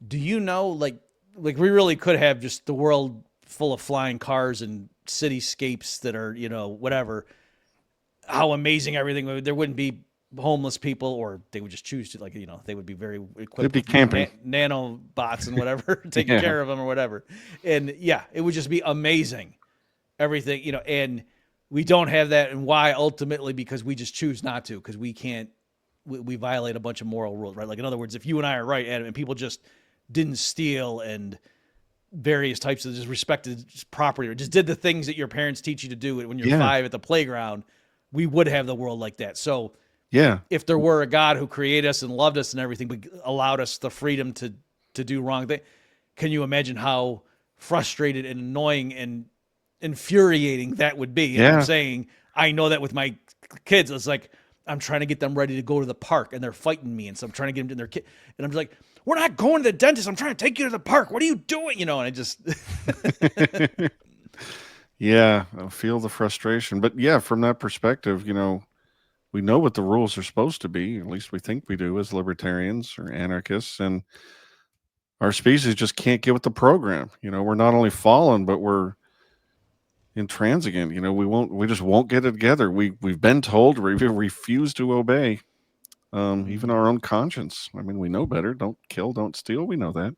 Do you know, like we really could have just the world full of flying cars and cityscapes that are, whatever, how amazing everything would. There wouldn't be homeless people, or they would just choose to, they would be very equipped. They'd be camping. Nanobots and whatever, taking care of them or whatever. And yeah, it would just be amazing. Everything, and we don't have that. And why? Ultimately, because we just choose not to, because we can't, we violate a bunch of moral rules, right? Like, in other words, if you and I are right, Adam, and people just didn't steal and various types of just respected property, or just did the things that your parents teach you to do when you're 5 at the playground, we would have the world like that. So yeah, if there were a God who created us and loved us and everything, but allowed us the freedom to do wrong things, can you imagine how frustrated and annoying and infuriating that would be? And I'm saying, I know that with my kids, it's like, I'm trying to get them ready to go to the park and they're fighting me. And so I'm trying to get them to their kid. And I'm just like, we're not going to the dentist. I'm trying to take you to the park. What are you doing? And I just. Yeah, I feel the frustration. But yeah, from that perspective, we know what the rules are supposed to be. At least we think we do as libertarians or anarchists. And our species just can't get with the program. We're not only fallen, but we're intransigent. We just won't get it together. We've been told, we refuse to obey. Even our own conscience. I mean, we know better. Don't kill, don't steal. We know that.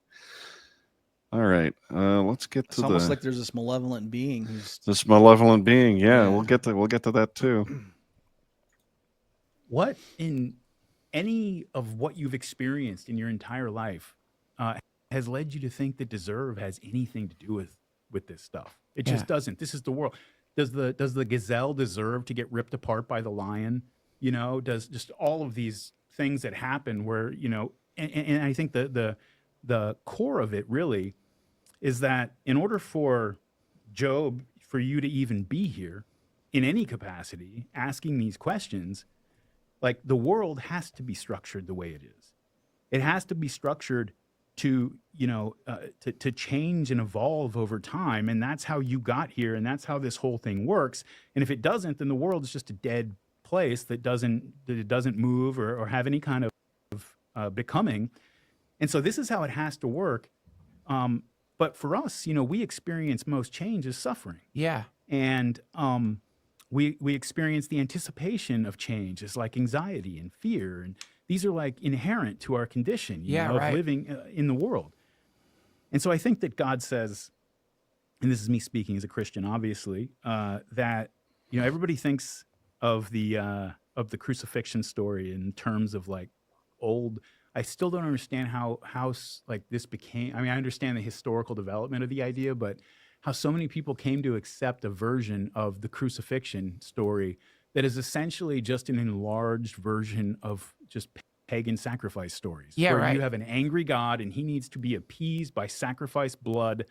All right, let's get to it's almost like there's this malevolent being who's Yeah, we'll get to that too. What in any of what you've experienced in your entire life has led you to think that deserve has anything to do with this stuff? It just doesn't. This is the world. Does the gazelle deserve to get ripped apart by the lion? Does just all of these things that happen where, and I think the core of it really is that in order for Job, for you to even be here in any capacity, asking these questions, like, the world has to be structured the way it is. It has to be structured to, to change and evolve over time. And that's how you got here. And that's how this whole thing works. And if it doesn't, then the world is just a dead place that doesn't move or have any kind of becoming. And so this is how it has to work. But for us, we experience most change as suffering. Yeah. And we experience the anticipation of change as like anxiety and fear. And these are like inherent to our condition of living in the world. And so I think that God says, and this is me speaking as a Christian, obviously, that, everybody thinks of the crucifixion story in terms of like old. I still don't understand how like this became. I mean, I understand the historical development of the idea, but how so many people came to accept a version of the crucifixion story that is essentially just an enlarged version of just pagan sacrifice stories. Yeah, where right. You have an angry God and he needs to be appeased by sacrifice blood.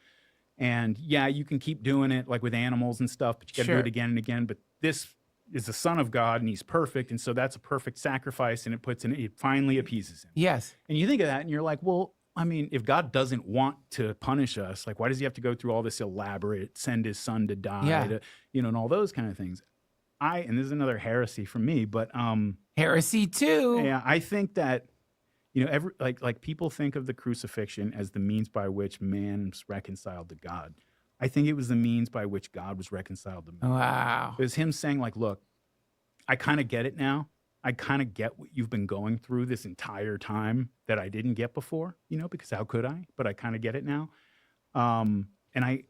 And yeah, you can keep doing it like with animals and stuff, but you got to do it again and again. But this is the Son of God and he's perfect, and so that's a perfect sacrifice, and it finally appeases him. Yes. And you think of that and you're like, well, I mean, if God doesn't want to punish us, like, why does he have to go through all this elaborate send his son to die, and all those kind of things? And this is another heresy from me, but heresy too. Yeah, I think that, like people think of the crucifixion as the means by which man's reconciled to God. I think it was the means by which God was reconciled to man. Wow. It was him saying, like, look, I kind of get it now. I kind of get what you've been going through this entire time that I didn't get before, because how could I? But I kind of get it now. And I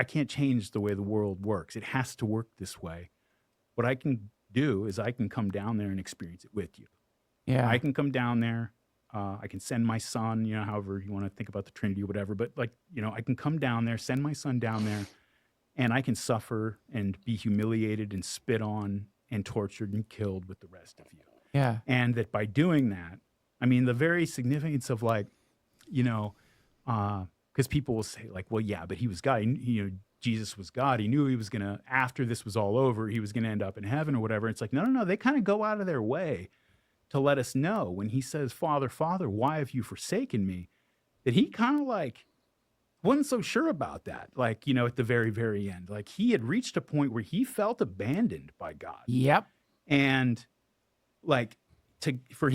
can't change the way the world works. It has to work this way. What I can do is I can come down there and experience it with you. Yeah. I can come down there. I can send my son, however you want to think about the Trinity or whatever. But I can come down there, send my son down there, and I can suffer and be humiliated and spit on and tortured and killed with the rest of you. Yeah. And that by doing that, I mean, the very significance of because people will say like, well, yeah, but he was God. Jesus was God. He knew he was going to, after this was all over, he was going to end up in heaven or whatever. It's like, no. They kind of go out of their way to let us know when he says, Father, Father, why have you forsaken me? That he kind of wasn't so sure about that. At the very, very end, he had reached a point where he felt abandoned by God. Yep. And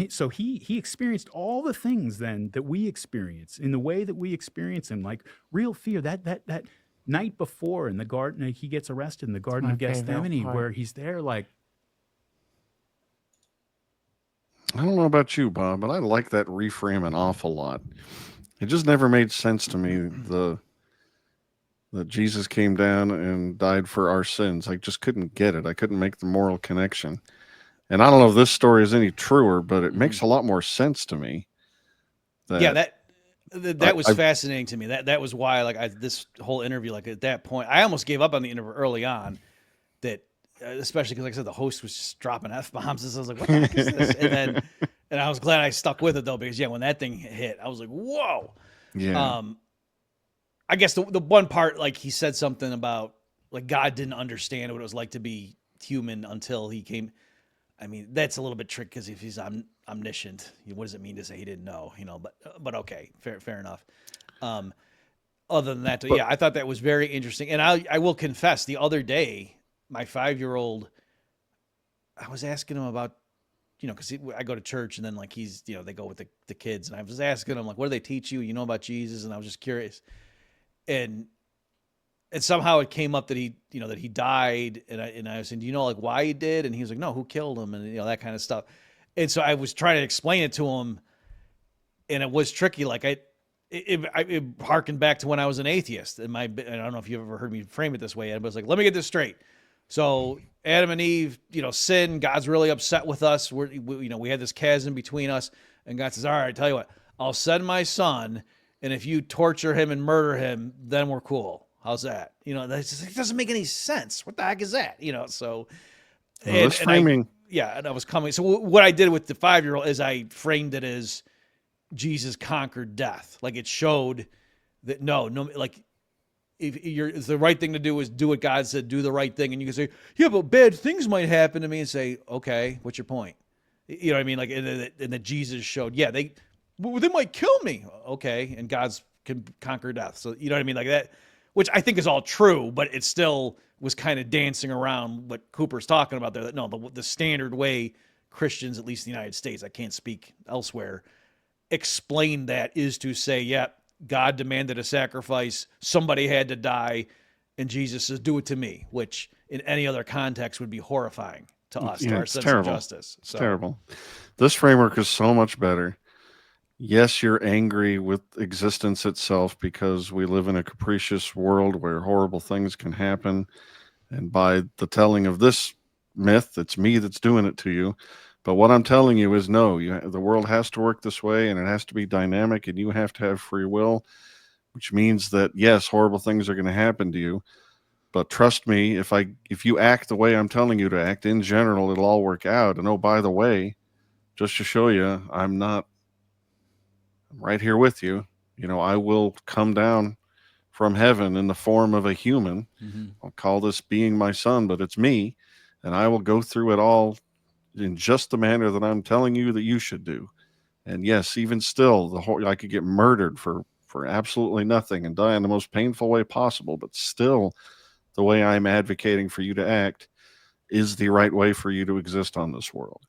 so he experienced all the things then that we experience in the way that we experience him, like real fear, that night before in the garden, he gets arrested in the Garden of Gethsemane, where he's there I don't know about you, Bob, but I like that reframe an awful lot. It just never made sense to me that Jesus came down and died for our sins. I just couldn't get it. I couldn't make the moral connection. And I don't know if this story is any truer, but it makes a lot more sense to me. That was fascinating to me. That was why, this whole interview, at that point, I almost gave up on the interview early on. That, especially because, like I said, the host was just dropping F-bombs, and so I was like, "What the heck is this?" And I was glad I stuck with it though, because when that thing hit, I was like, "Whoa!" Yeah. I guess the one part, he said something about God didn't understand what it was like to be human until he came. I mean, that's a little bit tricky, because if he's omniscient, what does it mean to say he didn't know? But okay, fair enough. Other than that, I thought that was very interesting. And I will confess, the other day, my 5-year-old, I was asking him about, because I go to church, and then he's, they go with the kids, and I was asking him what do they teach you? About Jesus? And I was just curious, and somehow it came up that he died, and I was saying, do you know why he did? And he was like, no, who killed him? And that kind of stuff. And so I was trying to explain it to him, and it was tricky. It harkened back to when I was an atheist. And I don't know if you've ever heard me frame it this way, Ed, but it's let me get this straight. So Adam and Eve, sin. God's really upset with us. We had this chasm between us, and God says, all right, tell you what, I'll send my son, and if you torture him and murder him, then we're cool. How's that? It doesn't make any sense. What the heck is that? So. This framing. And I was coming. So what I did with the 5-year-old is I framed it as Jesus conquered death. It showed that if the right thing to do is do what God said, do the right thing. And you can say, yeah, but bad things might happen to me, and say, okay, what's your point? You know what I mean? And that Jesus showed, they might kill me. Okay. And God's can conquer death. So, you know what I mean? That, which I think is all true, but it still was kind of dancing around what Cooper's talking about there. That no, the standard way Christians, at least in the United States, I can't speak elsewhere, explain that is to say, God demanded a sacrifice, somebody had to die, and Jesus says, do it to me, which in any other context would be horrifying to us, to our sense of justice. It's terrible. This framework is so much better. Yes, you're angry with existence itself because we live in a capricious world where horrible things can happen. And by the telling of this myth, it's me that's doing it to you. But what I'm telling you is no, the world has to work this way, and it has to be dynamic, and you have to have free will, which means that, yes, horrible things are going to happen to you. But trust me, if you act the way I'm telling you to act, in general, it'll all work out. And oh, by the way, just to show you, I'm right here with you. I will come down from heaven in the form of a human. Mm-hmm. I'll call this being my son, but it's me. and I will go through it all in just the manner that I'm telling you that you should do. And yes, even still, I could get murdered for absolutely nothing and die in the most painful way possible, but still the way I'm advocating for you to act is the right way for you to exist on this world.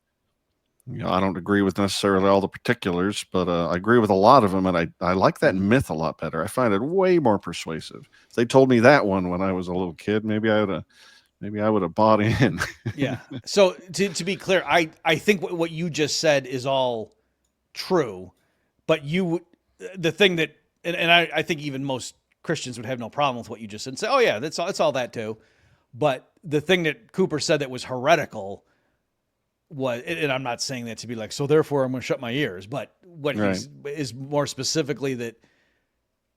I don't agree with necessarily all the particulars, but I agree with a lot of them, and I like that myth a lot better. I find it way more persuasive. If they told me that one when I was a little kid, maybe I would have bought in. Yeah. So to be clear, I think what you just said is all true, but the thing that, and I think even most Christians would have no problem with what you just said and say, oh yeah, that's all that too. But the thing that Cooper said that was heretical was, and I'm not saying that to be like, so therefore I'm going to shut my ears, but what is more specifically that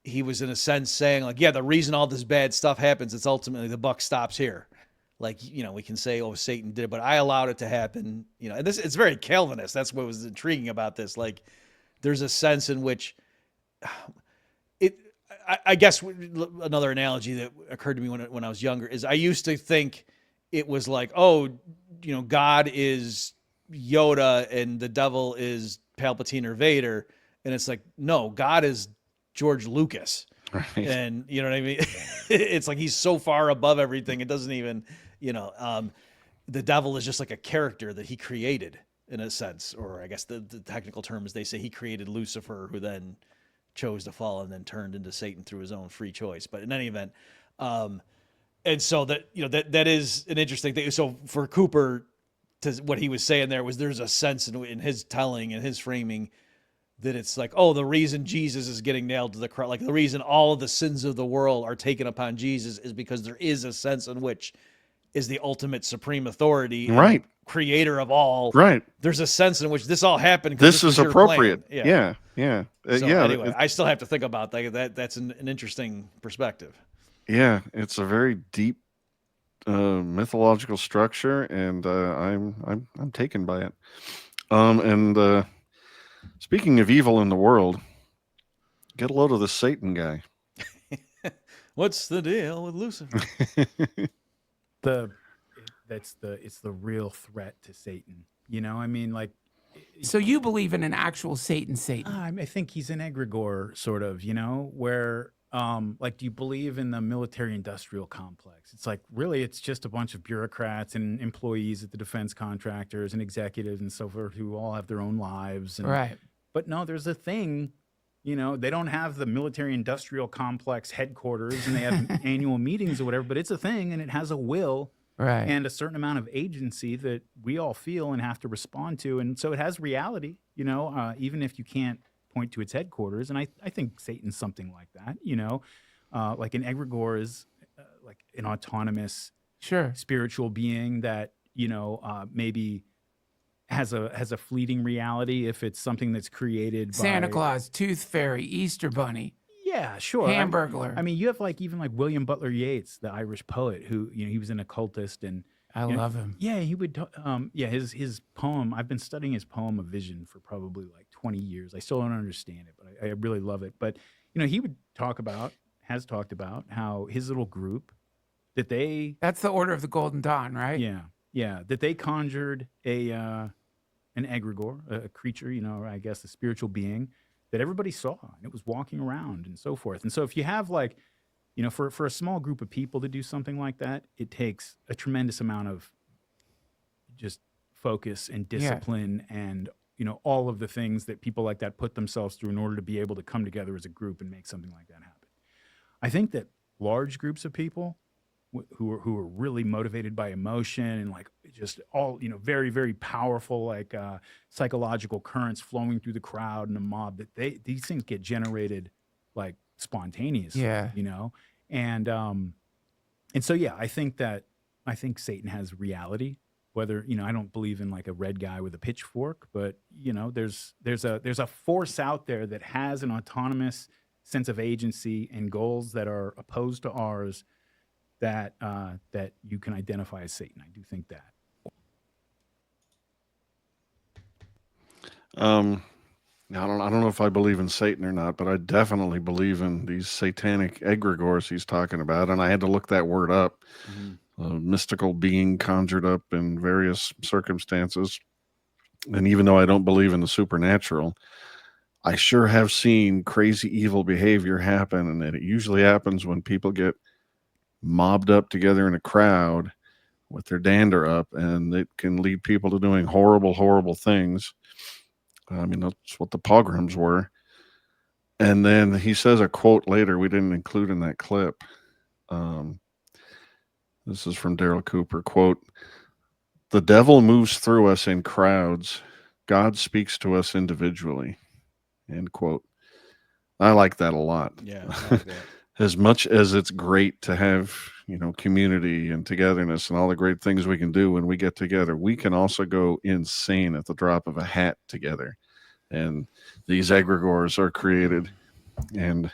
he was in a sense saying like, yeah, the reason all this bad stuff happens, it's ultimately the buck stops here. Like, we can say, oh, Satan did it, but I allowed it to happen. And it's very Calvinist. That's what was intriguing about this. Like, there's a sense in which I guess another analogy that occurred to me when I was younger is I used to think it was like, oh, God is Yoda and the devil is Palpatine or Vader. And it's like, no, God is George Lucas. Right. And you know what I mean? It's like he's so far above everything. It doesn't even, the devil is just like a character that he created in a sense, or I guess the technical term is they say he created Lucifer, who then chose to fall and then turned into Satan through his own free choice. But in any event, and so that, that is an interesting thing. So for Cooper, to what he was saying there was there's a sense in his telling and his framing that it's like, oh, the reason Jesus is getting nailed to the cross, like the reason all of the sins of the world are taken upon Jesus is because there is a sense in which is the ultimate supreme authority, right? Creator of all, right? There's a sense in which this all happened. This is appropriate. Yeah. So anyway, I still have to think about that. That's an interesting perspective. Yeah, it's a very deep mythological structure, and I'm taken by it. And speaking of evil in the world, get a load of the Satan guy. What's the deal with Lucifer? It's the real threat to Satan. I mean, like. So you believe in an actual Satan? I think he's an egregore, sort of. Where. Like, do you believe in the military-industrial complex? It's like, really, it's just a bunch of bureaucrats and employees at the defense contractors and executives and so forth who all have their own lives. Right. But no, there's a thing, they don't have the military-industrial complex headquarters and they have annual meetings or whatever, but it's a thing and it has a will and a certain amount of agency that we all feel and have to respond to. And so it has reality, even if you can't point to its headquarters. And I think Satan's something like that, like an egregore is like an autonomous spiritual being that, maybe has a fleeting reality if it's something that's created by Santa Claus, Tooth Fairy, Easter Bunny. Yeah, sure. Hamburglar. I mean, you have even William Butler Yeats, the Irish poet, who he was an occultist, and I love him. Yeah, he would. His poem. I've been studying his poem of Vision for probably 20 years. I still don't understand it, but I really love it. But he would has talked about how his little group that's the Order of the Golden Dawn, right? Yeah, that they conjured an egregore, a creature, I guess a spiritual being that everybody saw, and it was walking around and so forth. And so if you have for a small group of people to do something like that, it takes a tremendous amount of just focus and discipline and, all of the things that people like that put themselves through in order to be able to come together as a group and make something like that happen. I think that large groups of people who are really motivated by emotion and just all, very, very powerful, psychological currents flowing through the crowd and the mob, that these things get generated spontaneously, and so I think Satan has reality. Whether I don't believe in a red guy with a pitchfork, but there's a force out there that has an autonomous sense of agency and goals that are opposed to ours that you can identify as Satan. I do think that. I don't know if I believe in Satan or not, but I definitely believe in these satanic egregores he's talking about. And I had to look that word up. mystical being conjured up in various circumstances. And even though I don't believe in the supernatural, I sure have seen crazy evil behavior happen, and it usually happens when people get mobbed up together in a crowd with their dander up, and it can lead people to doing horrible, horrible things. I mean, that's what the pogroms were. And then he says a quote later we didn't include in that clip. This is from Darryl Cooper, quote, "The devil moves through us in crowds. God speaks to us individually," end quote. I like that a lot. Yeah, I like that. As much as it's great to have, community and togetherness and all the great things we can do when we get together, we can also go insane at the drop of a hat together. And these egregores are created. And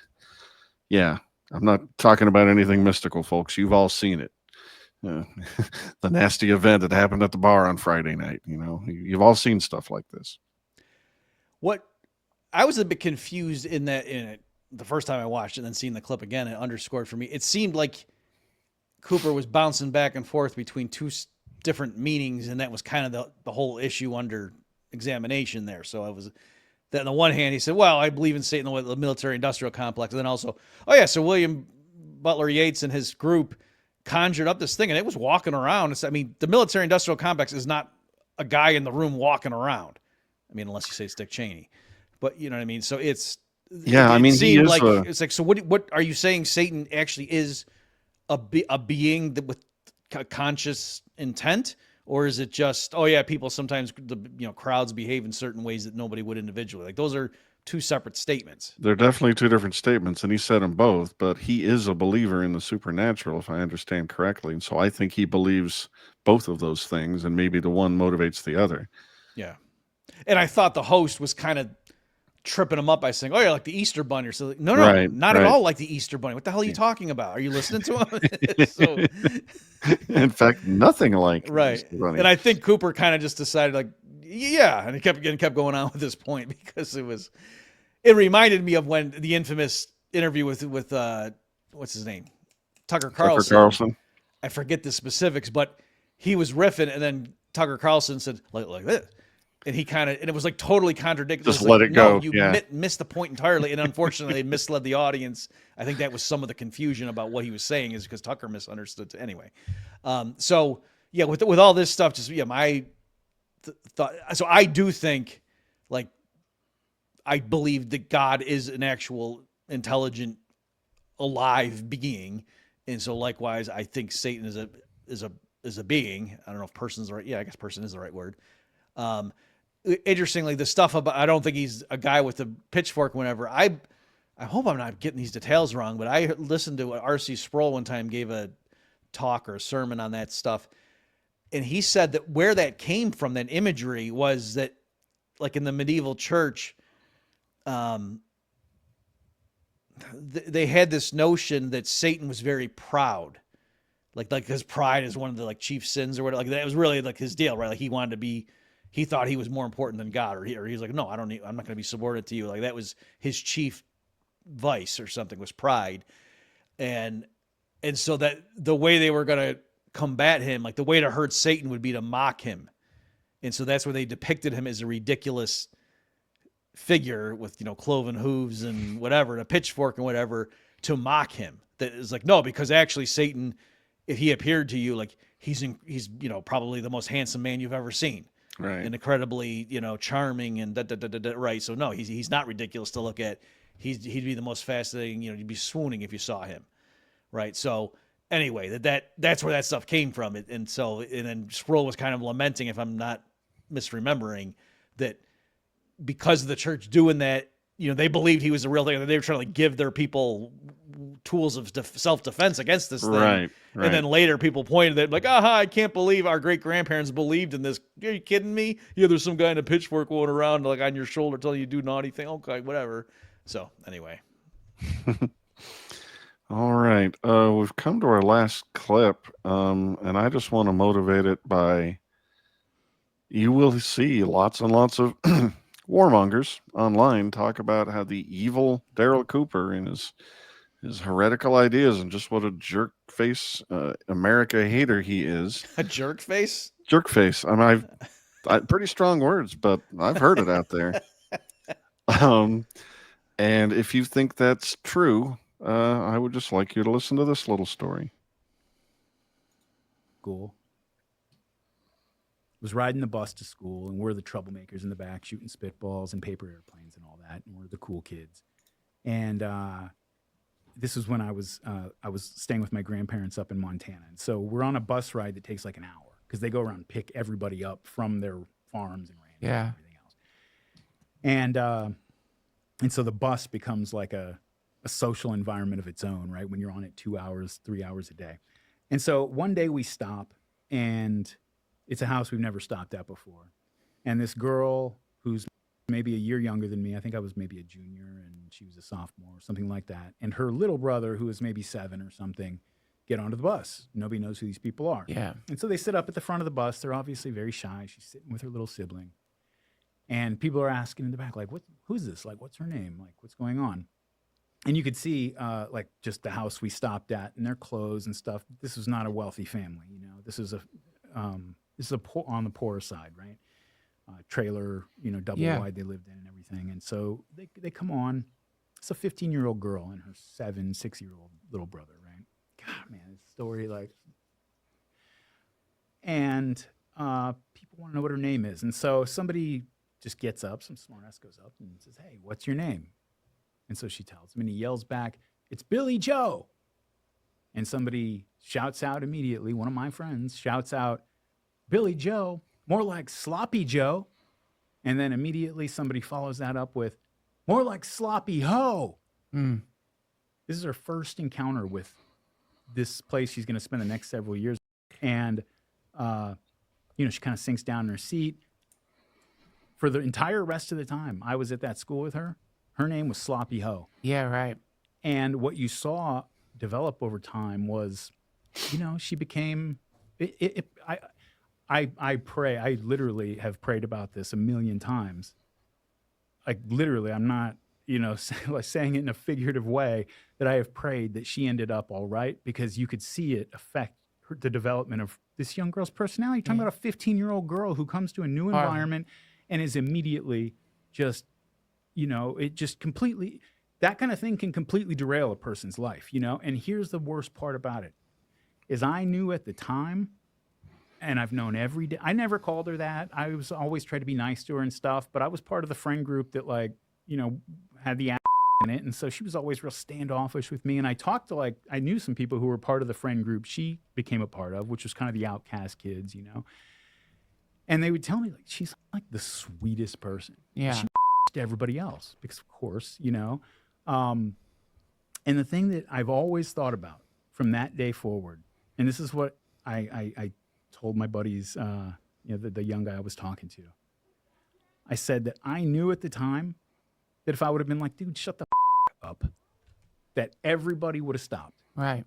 yeah, I'm not talking about anything mystical, folks. You've all seen it. The nasty event that happened at the bar on Friday night. You've all seen stuff like this. What I was a bit confused in it the first time I watched it, and then seeing the clip again, it underscored for me. It seemed like Cooper was bouncing back and forth between two different meanings, and that was kind of the whole issue under examination there. So it was that on the one hand, he said, well, I believe in Satan, the military-industrial complex. And then also, oh yeah, so William Butler Yeats and his group conjured up this thing, and it was walking around. The military-industrial complex is not a guy in the room walking around. Unless you say it's Dick Cheney. But you know what I mean? So it's... Yeah, it seemed he is like it's like, so what are you saying? Satan actually is a being that with conscious intent, or is it just, oh yeah, people sometimes crowds behave in certain ways that nobody would individually? Like, those are two separate statements. They're definitely two different statements, and he said them both. But he is a believer in the supernatural, if I understand correctly, and so I think he believes both of those things, and maybe the one motivates the other. Yeah, and I thought the host was kind of tripping him up by saying, oh, you're like the Easter Bunny. So no, not at all like the Easter Bunny. What the hell are you talking about? Are you listening to him? So, in fact, nothing like right. Easter Bunny. And I think Cooper kind of just decided, like, yeah, and he kept going on with this point because it reminded me of when the infamous interview with what's his name? Tucker Carlson. I forget the specifics, but he was riffing, and then Tucker Carlson said, like this. And it was like totally contradictory. Just let it go. You missed the point entirely. And unfortunately, they misled the audience. I think that was some of the confusion about what he was saying, is because Tucker misunderstood. Anyway. So yeah, with all this stuff, just, my thought. So I do think, like, I believe that God is an actual intelligent, alive being. And so likewise, I think Satan is a being. I don't know if person is the right. Yeah, I guess person is the right word. Interestingly, the stuff about, I don't think he's a guy with a pitchfork whenever. I hope I'm not getting these details wrong, but I listened to R.C. Sproul one time, gave a talk or a sermon on that stuff. And he said that where that came from, that imagery, was that, like, in the medieval church, they had this notion that Satan was very proud. Like his pride is one of the, like, chief sins or whatever. Like, that was really, like, his deal, right? Like, he thought he was more important than God, or he's like, no, I'm not going to be subordinate to you. Like, that was his chief vice or something, was pride. And so that the way they were going to combat him, like, the way to hurt Satan would be to mock him. And so that's where they depicted him as a ridiculous figure with, cloven hooves and whatever, and a pitchfork and whatever, to mock him. That is like, no, because actually Satan, if he appeared to you, like, he's probably the most handsome man you've ever seen. Right. And incredibly, charming and right. So no, he's not ridiculous to look at. He'd be the most fascinating, you'd be swooning if you saw him. Right. So anyway, that's where that stuff came from. And then Sproul was kind of lamenting, if I'm not misremembering, that because of the church doing that, they believed he was a real thing. They were trying to, like, give their people tools of self-defense against this thing. Right. And then later people pointed at, like, aha, I can't believe our great-grandparents believed in this. Are you kidding me? Yeah, there's some guy in a pitchfork going around, like, on your shoulder telling you to do naughty thing. Okay, whatever. So anyway. All right. We've come to our last clip, and I just want to motivate it by, you will see lots and lots of warmongers online talk about how the evil Darryl Cooper and his heretical ideas and just what a jerk face America hater he is. A jerk face? Jerk face. I mean, pretty strong words, but I've heard it out there. And if you think that's true, I would just like you to listen to this little story. School. Was riding the bus to school, and we're the troublemakers in the back, shooting spitballs and paper airplanes and all that, and we're the cool kids. And this was when I was staying with my grandparents up in Montana, and so we're on a bus ride that takes like an hour because they go around and pick everybody up from their farms and ranches and everything else. And so the bus becomes like a social environment of its own, right? When you're on it 2 hours, 3 hours a day. And so one day we stop, and it's a house we've never stopped at before. And this girl who's maybe a year younger than me, I think I was maybe a junior and she was a sophomore, something like that. And her little brother, who is maybe 7 or something, get onto the bus. Nobody knows who these people are. Yeah. And so they sit up at the front of the bus. They're obviously very shy. She's sitting with her little sibling. And people are asking in the back, like, who's this? Like, what's her name? Like, what's going on? And you could see, like, just the house we stopped at and their clothes and stuff. This was not a wealthy family, you know. This is on the poorer side, right? Trailer, you know, double wide they lived in and everything. And so they come on. It's a 15-year-old girl and her 6-year-old little brother, right? God, man, this story, like, and people want to know what her name is. And so somebody just gets up, some smartass goes up and says, "Hey, what's your name?" And so she tells him, and he yells back, "It's Billy Joe." And somebody shouts out immediately, one of my friends shouts out, "Billy Joe, more like Sloppy Joe." And then immediately somebody follows that up with, "More like Sloppy Ho." Mm. This is her first encounter with this place she's going to spend the next several years. And, you know, she kind of sinks down in her seat. For the entire rest of the time I was at that school with her, her name was Sloppy Ho. Yeah, right. And what you saw develop over time was, you know, she became, I pray, I literally have prayed about this a million times. Like literally, I'm not, you know, saying it in a figurative way, that I have prayed that she ended up all right, because you could see it affect the development of this young girl's personality. You're talking about a 15-year-old girl who comes to a new environment and is immediately just, you know, it just completely, that kind of thing can completely derail a person's life, you know? And here's the worst part about it, is I knew at the time, and I've known every day, I never called her that. I was always trying to be nice to her and stuff, but I was part of the friend group that, like, you know, had the in it. And so she was always real standoffish with me. And I talked to, like, I knew some people who were part of the friend group she became a part of, which was kind of the outcast kids, you know? And they would tell me, like, she's like the sweetest person. Yeah. She to everybody else, because of course, you know. And the thing that I've always thought about from that day forward, and this is what I told my buddies, you know, the young guy I was talking to, I said that I knew at the time that if I would have been like, "Dude, shut the up," that everybody would have stopped. Right.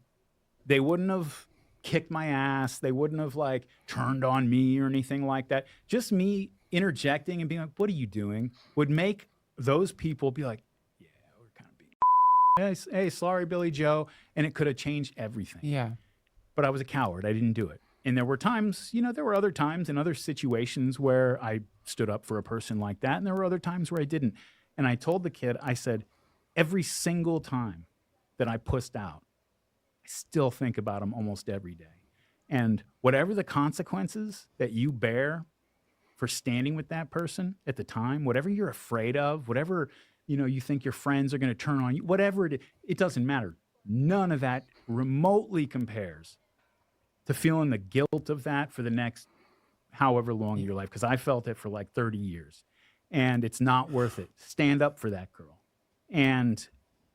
They wouldn't have kicked my ass. They wouldn't have, like, turned on me or anything like that. Just me interjecting and being like, "What are you doing?" would make those people be like, "Yeah, we're kind of being, hey, sorry, Billy Joe." And it could have changed everything. Yeah. But I was a coward. I didn't do it. And there were times, you know, there were other times in other situations where I stood up for a person like that. And there were other times where I didn't. And I told the kid, I said, every single time that I pussed out, I still think about him almost every day. And whatever the consequences that you bear for standing with that person at the time, whatever you're afraid of, whatever, you know, you think your friends are going to turn on you, whatever it doesn't matter. None of that remotely compares to feeling the guilt of that for the next however long in your life, because I felt it for like 30 years. And it's not worth it. Stand up for that girl. And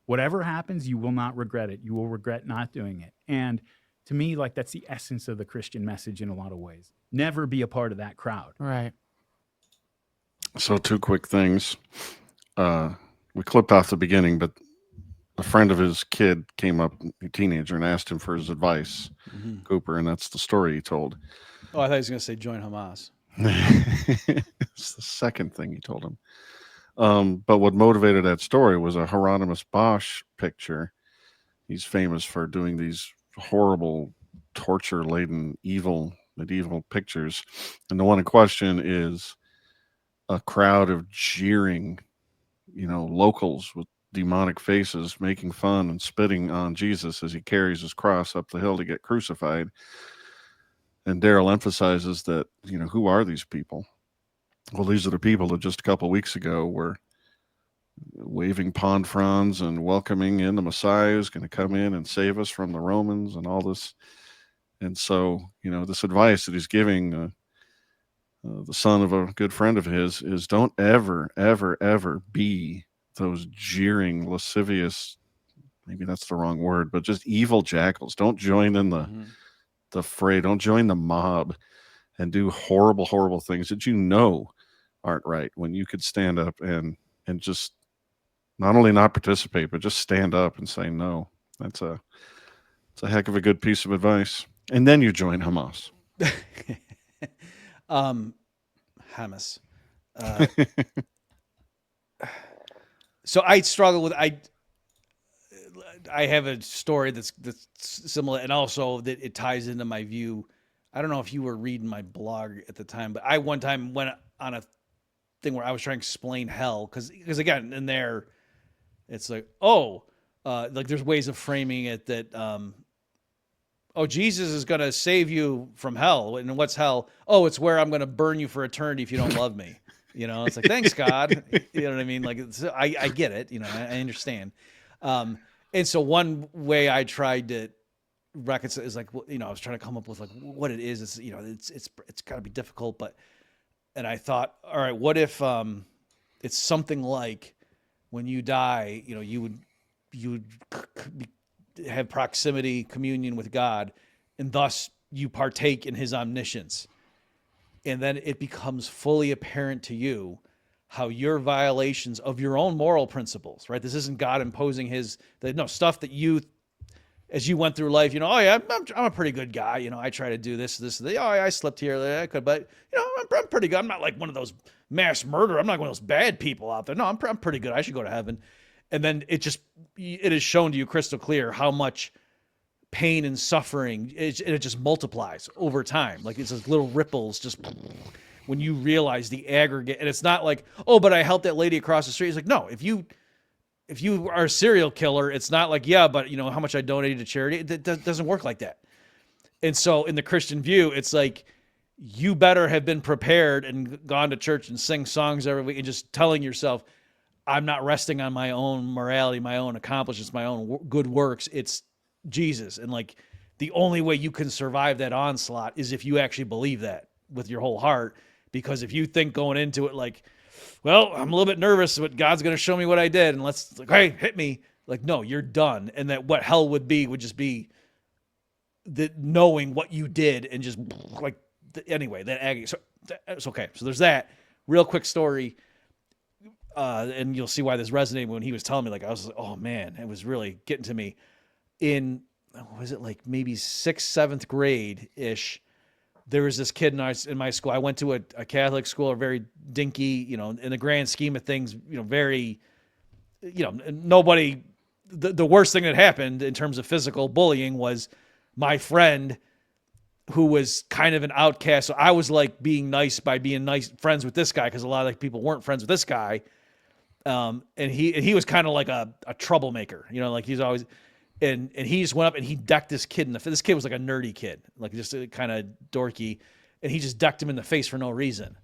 whatever happens, you will not regret it. You will regret not doing it. And to me, like, that's the essence of the Christian message in a lot of ways. Never be a part of that crowd. Right. So 2 quick things. We clipped off the beginning, but a friend of his kid came up, a teenager, and asked him for his advice, Cooper, and that's the story he told. Oh, I thought he was going to say join Hamas. It's the second thing he told him. But what motivated that story was a Hieronymus Bosch picture He's famous for doing these horrible, torture-laden, evil medieval pictures. And the one in question is a crowd of jeering, locals with demonic faces making fun and spitting on Jesus as he carries his cross up the hill to get crucified. And Darryl emphasizes that, who are these people? Well, these are the people that just a couple of weeks ago were waving palm fronds and welcoming in the Messiah who's going to come in and save us from the Romans and all this. And so, this advice that he's giving the son of a good friend of his is don't ever, ever, ever be those jeering, lascivious, maybe that's the wrong word, but just evil jackals. Don't join in the fray. Don't join the mob and do horrible, horrible things that aren't right, when you could stand up and just not only not participate, but just stand up and say no. It's a heck of a good piece of advice. And then you join Hamas. Hamas. So I struggle with I have a story that's similar, and also that it ties into my view. I don't know if you were reading my blog at the time, but I one time went on a thing where I was trying to explain hell because again in there, it's like like there's ways of framing it that Jesus is going to save you from hell, and what's hell? Oh, it's where I'm going to burn you for eternity if you don't love me. It's like, thanks God. You know what I mean? Like, I get it. I understand. And so one way I tried to reconcile is like, I was trying to come up with like what it is. It's got to be difficult, and I thought, all right, what if it's something like when you die, you would have proximity, communion with God, and thus you partake in his omniscience. And then it becomes fully apparent to you how your violations of your own moral principles, right? This isn't God imposing stuff that you, as you went through life, I'm a pretty good guy. I try to do this. I slipped here, I could, but I'm pretty good. I'm not like one of those mass murderer. I'm not one of those bad people out there. No, I'm pretty good. I should go to heaven. And then it is shown to you crystal clear how much pain and suffering, it just multiplies over time. Like it's just little ripples just when you realize the aggregate. And it's not like, oh, but I helped that lady across the street. It's like, no, if you are a serial killer, it's not like, yeah, but how much I donated to charity. It doesn't work like that. And so in the Christian view, it's like, you better have been prepared and gone to church and sing songs every week and just telling yourself, I'm not resting on my own morality, my own accomplishments, my own good works. It's Jesus. And like the only way you can survive that onslaught is if you actually believe that with your whole heart. Because if you think going into it like, well, I'm a little bit nervous, but God's going to show me what I did, and hey, hit me. Like, no, you're done. And that what hell would just be the knowing what you did and just like, anyway, that agony. So it's okay. So there's that real quick story. And you'll see why this resonated when he was telling me, like, I was like, oh man, it was really getting to me. Was it like maybe 6th, 7th grade ish? There was this kid in my school. I went to a Catholic school, a very dinky, in the grand scheme of things, very, nobody, the worst thing that happened in terms of physical bullying was my friend who was kind of an outcast. So I was like being nice by being nice friends with this guy, because a lot of like people weren't friends with this guy. And he was kind of like a troublemaker, like he's always, and he just went up and he decked this kid in the face. This kid was like a nerdy kid, like just kind of dorky, and he just decked him in the face for no reason.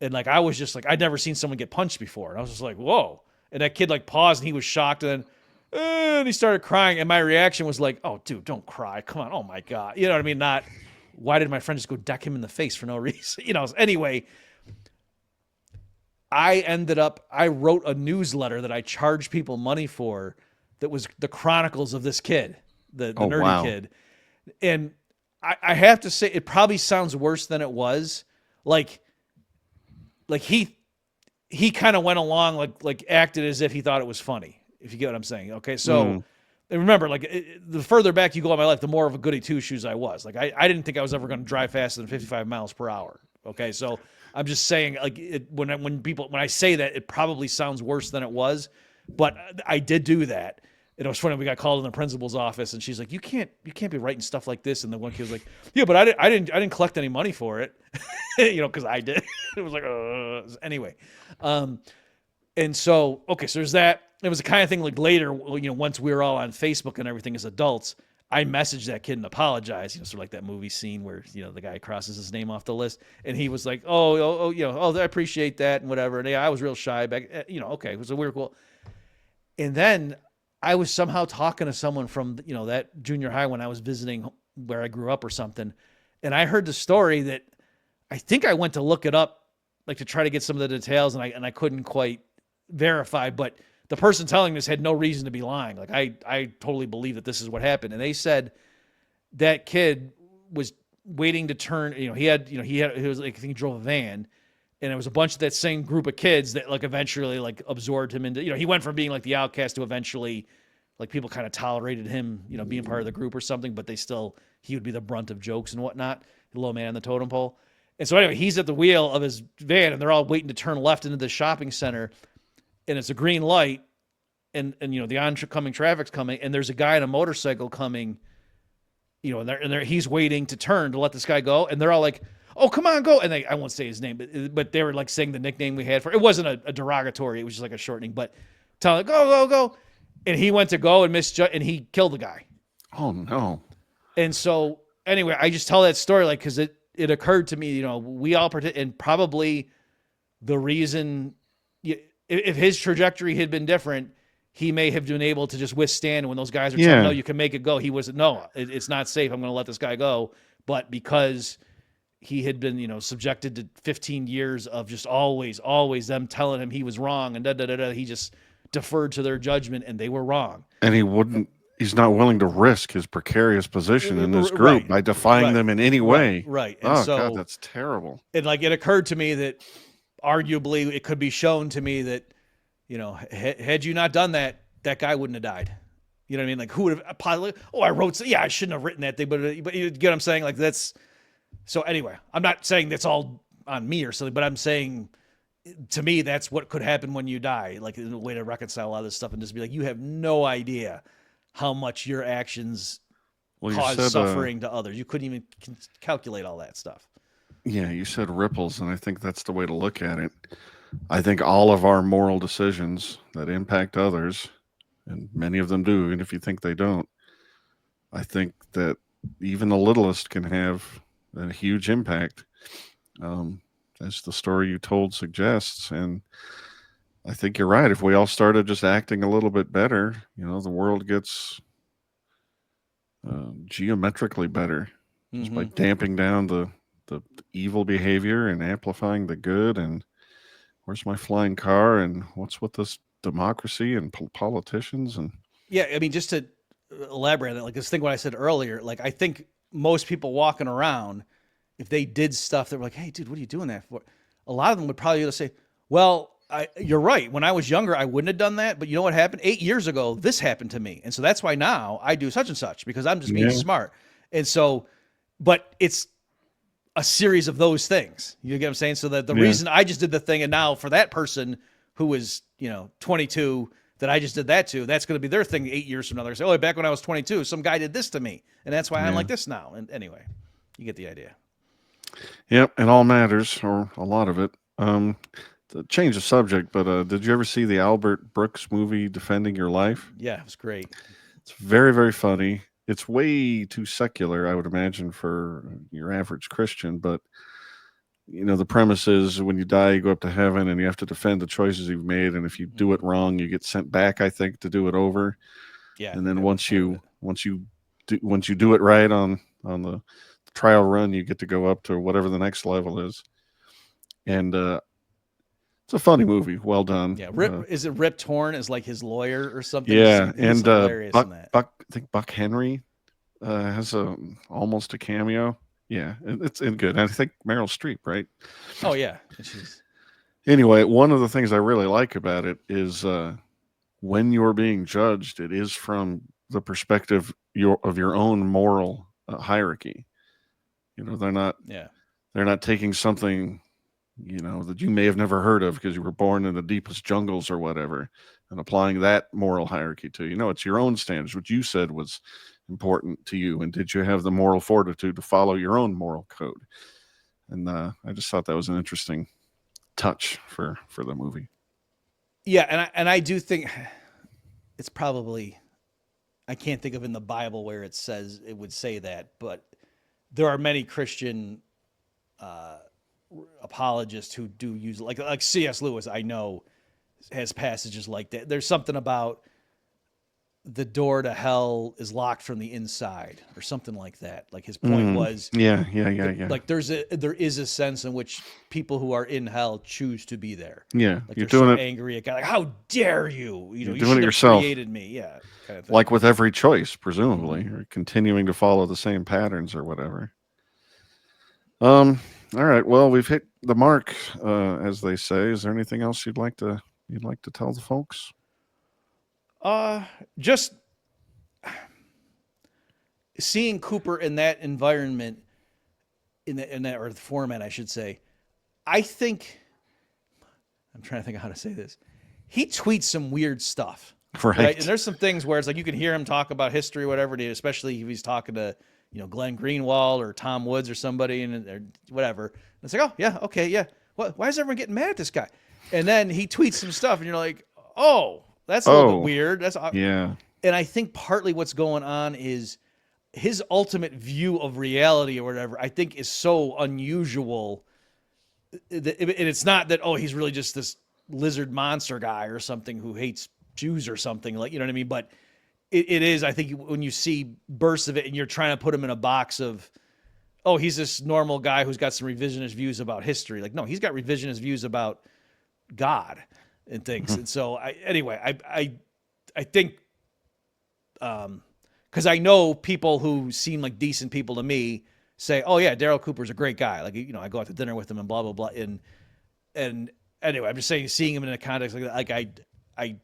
And like, I was just like, I'd never seen someone get punched before. And I was just like, whoa. And that kid like paused and he was shocked, and then, and he started crying. And my reaction was like, oh dude, don't cry. Come on. Oh my God. You know what I mean? Not, why did my friend just go deck him in the face for no reason? Anyway, I wrote a newsletter that I charged people money for that was the chronicles of this kid, the nerdy kid. And I have to say, it probably sounds worse than it was. Like he kind of went along, like acted as if he thought it was funny, if you get what I'm saying. Okay. So and remember, the further back you go in my life, the more of a goody two shoes I was. Like, I didn't think I was ever going to drive faster than 55 miles per hour. Okay. So I'm just saying, like, when I say that, it probably sounds worse than it was, but I did do that. it was funny. We got called in the principal's office, and she's like, "You can't be writing stuff like this." And the one kid was like, "Yeah, but I didn't collect any money for it, because I did." It was like, anyway, and so okay, so there's that. It was the kind of thing like later, once we were all on Facebook and everything as adults, I messaged that kid and apologized, sort of like that movie scene where, the guy crosses his name off the list, and he was like, oh, I appreciate that and whatever. And I was real shy back, okay, it was a weird, cool. And then I was somehow talking to someone from, that junior high when I was visiting where I grew up or something. And I heard the story that I think I went to look it up, like to try to get some of the details, and I couldn't quite verify, but the person telling this had no reason to be lying. Like I totally believe that this is what happened. And they said that kid was waiting to turn, he was like, I think he drove a van, and it was a bunch of that same group of kids that like eventually like absorbed him into, he went from being like the outcast to eventually like people kind of tolerated him, being part of the group or something, but he would be the brunt of jokes and whatnot, the low man on the totem pole. And so anyway, he's at the wheel of his van, and they're all waiting to turn left into the shopping center. And it's a green light, and the oncoming traffic's coming, and there's a guy on a motorcycle coming, and he's waiting to turn to let this guy go, and they're all like, "Oh, come on, go!" And I won't say his name, but they were like saying the nickname we had for it. Wasn't a derogatory; it was just like a shortening. But telling like, "Go, go, go!" And he went to go and misjudged, and he killed the guy. Oh no! And so anyway, I just tell that story like because it occurred to me, we all and probably the reason. If his trajectory had been different, he may have been able to just withstand when those guys are telling, "No, you can make it go." He wasn't. No, it's not safe. I'm going to let this guy go. But because he had been, subjected to 15 years of just always them telling him he was wrong and he just deferred to their judgment, and they were wrong. And he's not willing to risk his precarious position in this group by defying them in any way. Right. And God, that's terrible. And like it occurred to me that arguably it could be shown to me that, had you not done that, that guy wouldn't have died. You know what I mean? Like who would have probably, I shouldn't have written that thing, but you get what I'm saying? Like that's, so anyway, I'm not saying that's all on me or something, but I'm saying to me, that's what could happen when you die. Like a way to reconcile a lot of this stuff and just be like, you have no idea how much your actions cause suffering to others. You couldn't even calculate all that stuff. Yeah, you said ripples, and I think that's the way to look at it. I think all of our moral decisions that impact others, and many of them do, even if you think they don't, I think that even the littlest can have a huge impact, as the story you told suggests. And I think you're right. If we all started just acting a little bit better, the world gets geometrically better just by damping down the evil behavior and amplifying the good. And where's my flying car? And what's with this democracy and politicians? And yeah, I mean, just to elaborate on it, like this thing what I said earlier, like I think most people walking around, if they did stuff that were like, "Hey, dude, what are you doing that for?" A lot of them would probably say, "Well, you're right. When I was younger, I wouldn't have done that. But you know what happened? 8 years ago, this happened to me. And so that's why now I do such and such because I'm just being smart." And so, but it's a series of those things. You get what I'm saying? So that the reason I just did the thing, and now for that person who was, 22, that I just did that to, that's going to be their thing 8 years from now. They're going to say, "Oh, back when I was 22, some guy did this to me. And that's why I'm like this now." And anyway, you get the idea. Yep. It all matters, or a lot of it. To change the subject, but did you ever see the Albert Brooks movie, Defending Your Life? Yeah, it was great. It's very, very funny. It's way too secular, I would imagine, for your average Christian. But, the premise is when you die, you go up to heaven and you have to defend the choices you've made. And if you do it wrong, you get sent back, I think, to do it over. Yeah. And then once you do it right on the trial run, you get to go up to whatever the next level is. And it's a funny movie. Well done. Yeah. Is it Rip Torn as like his lawyer or something? Yeah. And Buck, I think Buck Henry has almost a cameo. Yeah. It's good. I think Meryl Streep, right? Oh, yeah. Anyway, one of the things I really like about it is when you're being judged, it is from the perspective of your own moral hierarchy. They're not taking something that you may have never heard of because you were born in the deepest jungles or whatever, and applying that moral hierarchy to, it's your own standards, what you said was important to you. And did you have the moral fortitude to follow your own moral code? And I just thought that was an interesting touch for the movie. Yeah. And I do think it's probably, I can't think of in the Bible where it would say that, but there are many Christian apologists who do use like C.S. Lewis, I know, has passages like that. There's something about the door to hell is locked from the inside or something like that. Like his point was, yeah. Like there is a sense in which people who are in hell choose to be there. Yeah, like you're they're doing so angry at God, like how dare you? You're You doing should it have yourself. created me. Yeah, kind of thing. Like with every choice, presumably, or continuing to follow the same patterns or whatever. All right. Well, we've hit the mark, as they say. Is there anything else you'd like to tell the folks? Just seeing Cooper in that environment, in that or the format, I should say. I think I'm trying to think of how to say this. He tweets some weird stuff, right? And there's some things where it's like you can hear him talk about history, or whatever, especially if he's talking to Glenn Greenwald or Tom Woods or somebody, or whatever. And it's like, oh yeah, okay, yeah. Why is everyone getting mad at this guy? And then he tweets some stuff, and you're like, oh, that's a little bit weird. Yeah. And I think partly what's going on is his ultimate view of reality or whatever, I think is so unusual. And it's not that, he's really just this lizard monster guy or something who hates Jews or something, like, you know what I mean? But it is, I think, when you see bursts of it and you're trying to put him in a box of, he's this normal guy who's got some revisionist views about history. Like, no, he's got revisionist views about God and things. And so I think, because I know people who seem like decent people to me say, oh yeah, Darryl Cooper's a great guy. Like, I go out to dinner with him and blah, blah, blah. And anyway, I'm just saying, seeing him in a context like that, like I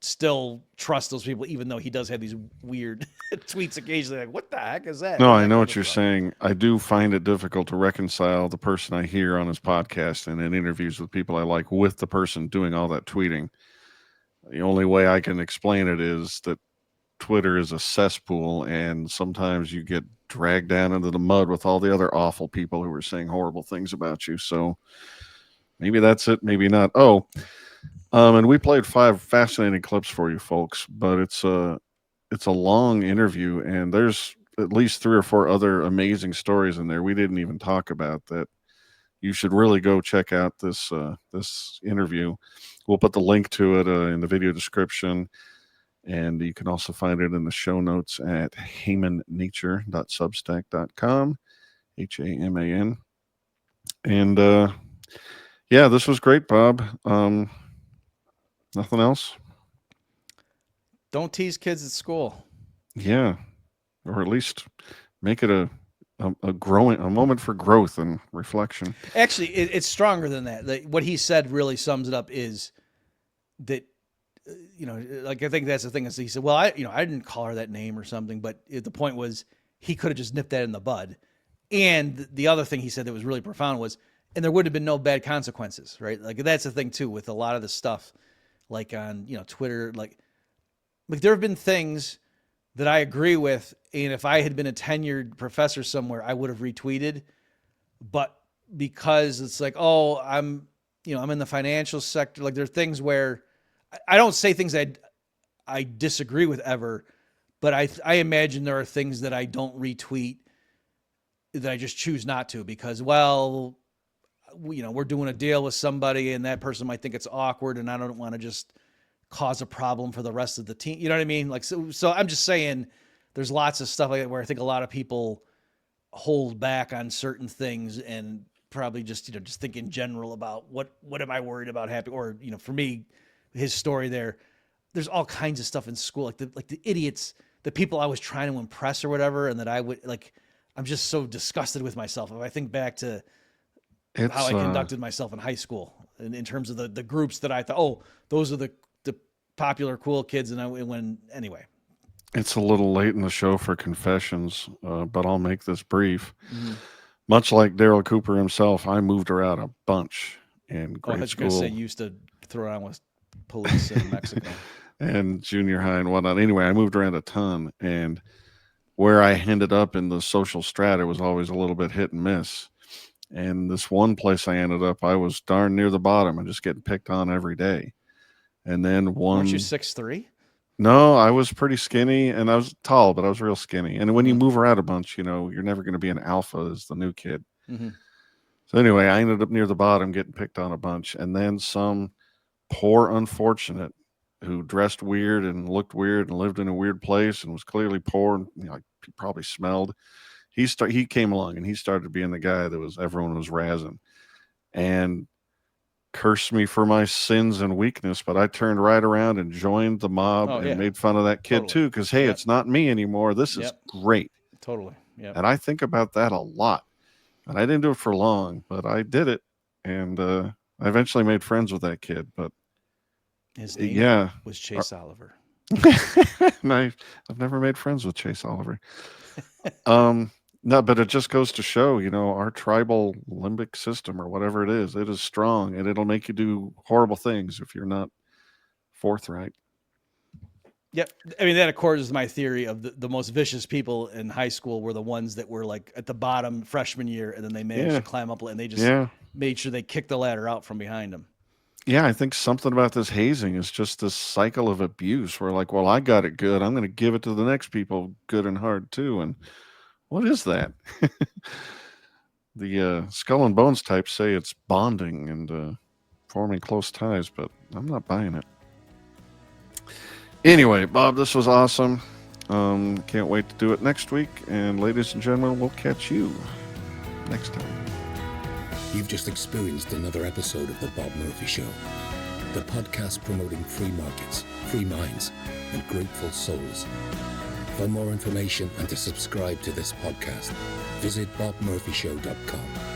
still trust those people, even though he does have these weird tweets occasionally. Like, what the heck is that? No, I know what you're saying. I do find it difficult to reconcile the person I hear on his podcast and in interviews with people I like with the person doing all that tweeting. The only way I can explain it is that Twitter is a cesspool, and sometimes you get dragged down into the mud with all the other awful people who are saying horrible things about you. So maybe that's it, maybe not. And we played 5 fascinating clips for you folks, but it's a long interview, and there's at least 3 or 4 other amazing stories in there we didn't even talk about that you should really go check out this interview. We'll put the link to it in the video description. And you can also find it in the show notes at hamannature.substack.com, HAMAN. And yeah, this was great, Bob. Nothing else? Don't tease kids at school. Yeah, or at least make it a moment for growth and reflection. Actually, it's stronger than that. What he said really sums it up is that, like, I think that's the thing is he said, well, I didn't call her that name or something, but the point was he could have just nipped that in the bud. And the other thing he said that was really profound was, and there would have been no bad consequences, right? Like, that's the thing too, with a lot of the stuff, like on, Twitter, like there have been things that I agree with. And if I had been a tenured professor somewhere, I would have retweeted, but because it's like, I'm in the financial sector. Like, there are things where I don't say things that I disagree with ever, but I imagine there are things that I don't retweet that I just choose not to because, well, we're doing a deal with somebody and that person might think it's awkward and I don't want to just cause a problem for the rest of the team. You know what I mean? Like, so I'm just saying there's lots of stuff like that where I think a lot of people hold back on certain things and probably just think in general about what am I worried about happening? Or, for me, his story there's all kinds of stuff in school, like the idiots, the people I was trying to impress or whatever. And that I'm just so disgusted with myself. If I think back to how I conducted myself in high school in terms of the groups that I thought, those are the popular, cool kids. And anyway, it's a little late in the show for confessions, but I'll make this brief. Mm-hmm. much like Darryl Cooper himself, I moved around a bunch in Oh, I grade was going to school say you used to throw around with police in Mexico. and junior high and whatnot. Anyway, I moved around a ton, and where I ended up in the social strata was always a little bit hit and miss. And this one place I ended up, I was darn near the bottom and just getting picked on every day. And then Weren't you 6'3"? No, I was pretty skinny, and I was tall, but I was real skinny. And when you Mhm. move around a bunch, you're never going to be an alpha as the new kid. Mm-hmm. So anyway, I ended up near the bottom getting picked on a bunch. And then some poor unfortunate who dressed weird and looked weird and lived in a weird place and was clearly poor and he probably smelled. He came along and he started being the guy that everyone was razzing and cursed me for my sins and weakness, but I turned right around and joined the mob and made fun of that kid too, because hey, it's not me anymore. This is great. Totally. Yeah. And I think about that a lot. And I didn't do it for long, but I did it. And I eventually made friends with that kid. But his name was Chase Oliver. Nice. I've never made friends with Chase Oliver. No, but it just goes to show, our tribal limbic system or whatever it is strong, and it'll make you do horrible things if you're not forthright. Yep. I mean, that accords with my theory of the most vicious people in high school were the ones that were like at the bottom freshman year, and then they managed to climb up, and they just made sure they kicked the ladder out from behind them. Yeah, I think something about this hazing is just this cycle of abuse where like, well, I got it good. I'm going to give it to the next people good and hard too. And what is that? The skull and bones types say it's bonding and forming close ties, but I'm not buying it. Anyway, Bob, this was awesome. Can't wait to do it next week. And ladies and gentlemen, we'll catch you next time. You've just experienced another episode of The Bob Murphy Show, the podcast promoting free markets, free minds, and grateful souls. For more information and to subscribe to this podcast, visit bobmurphyshow.com.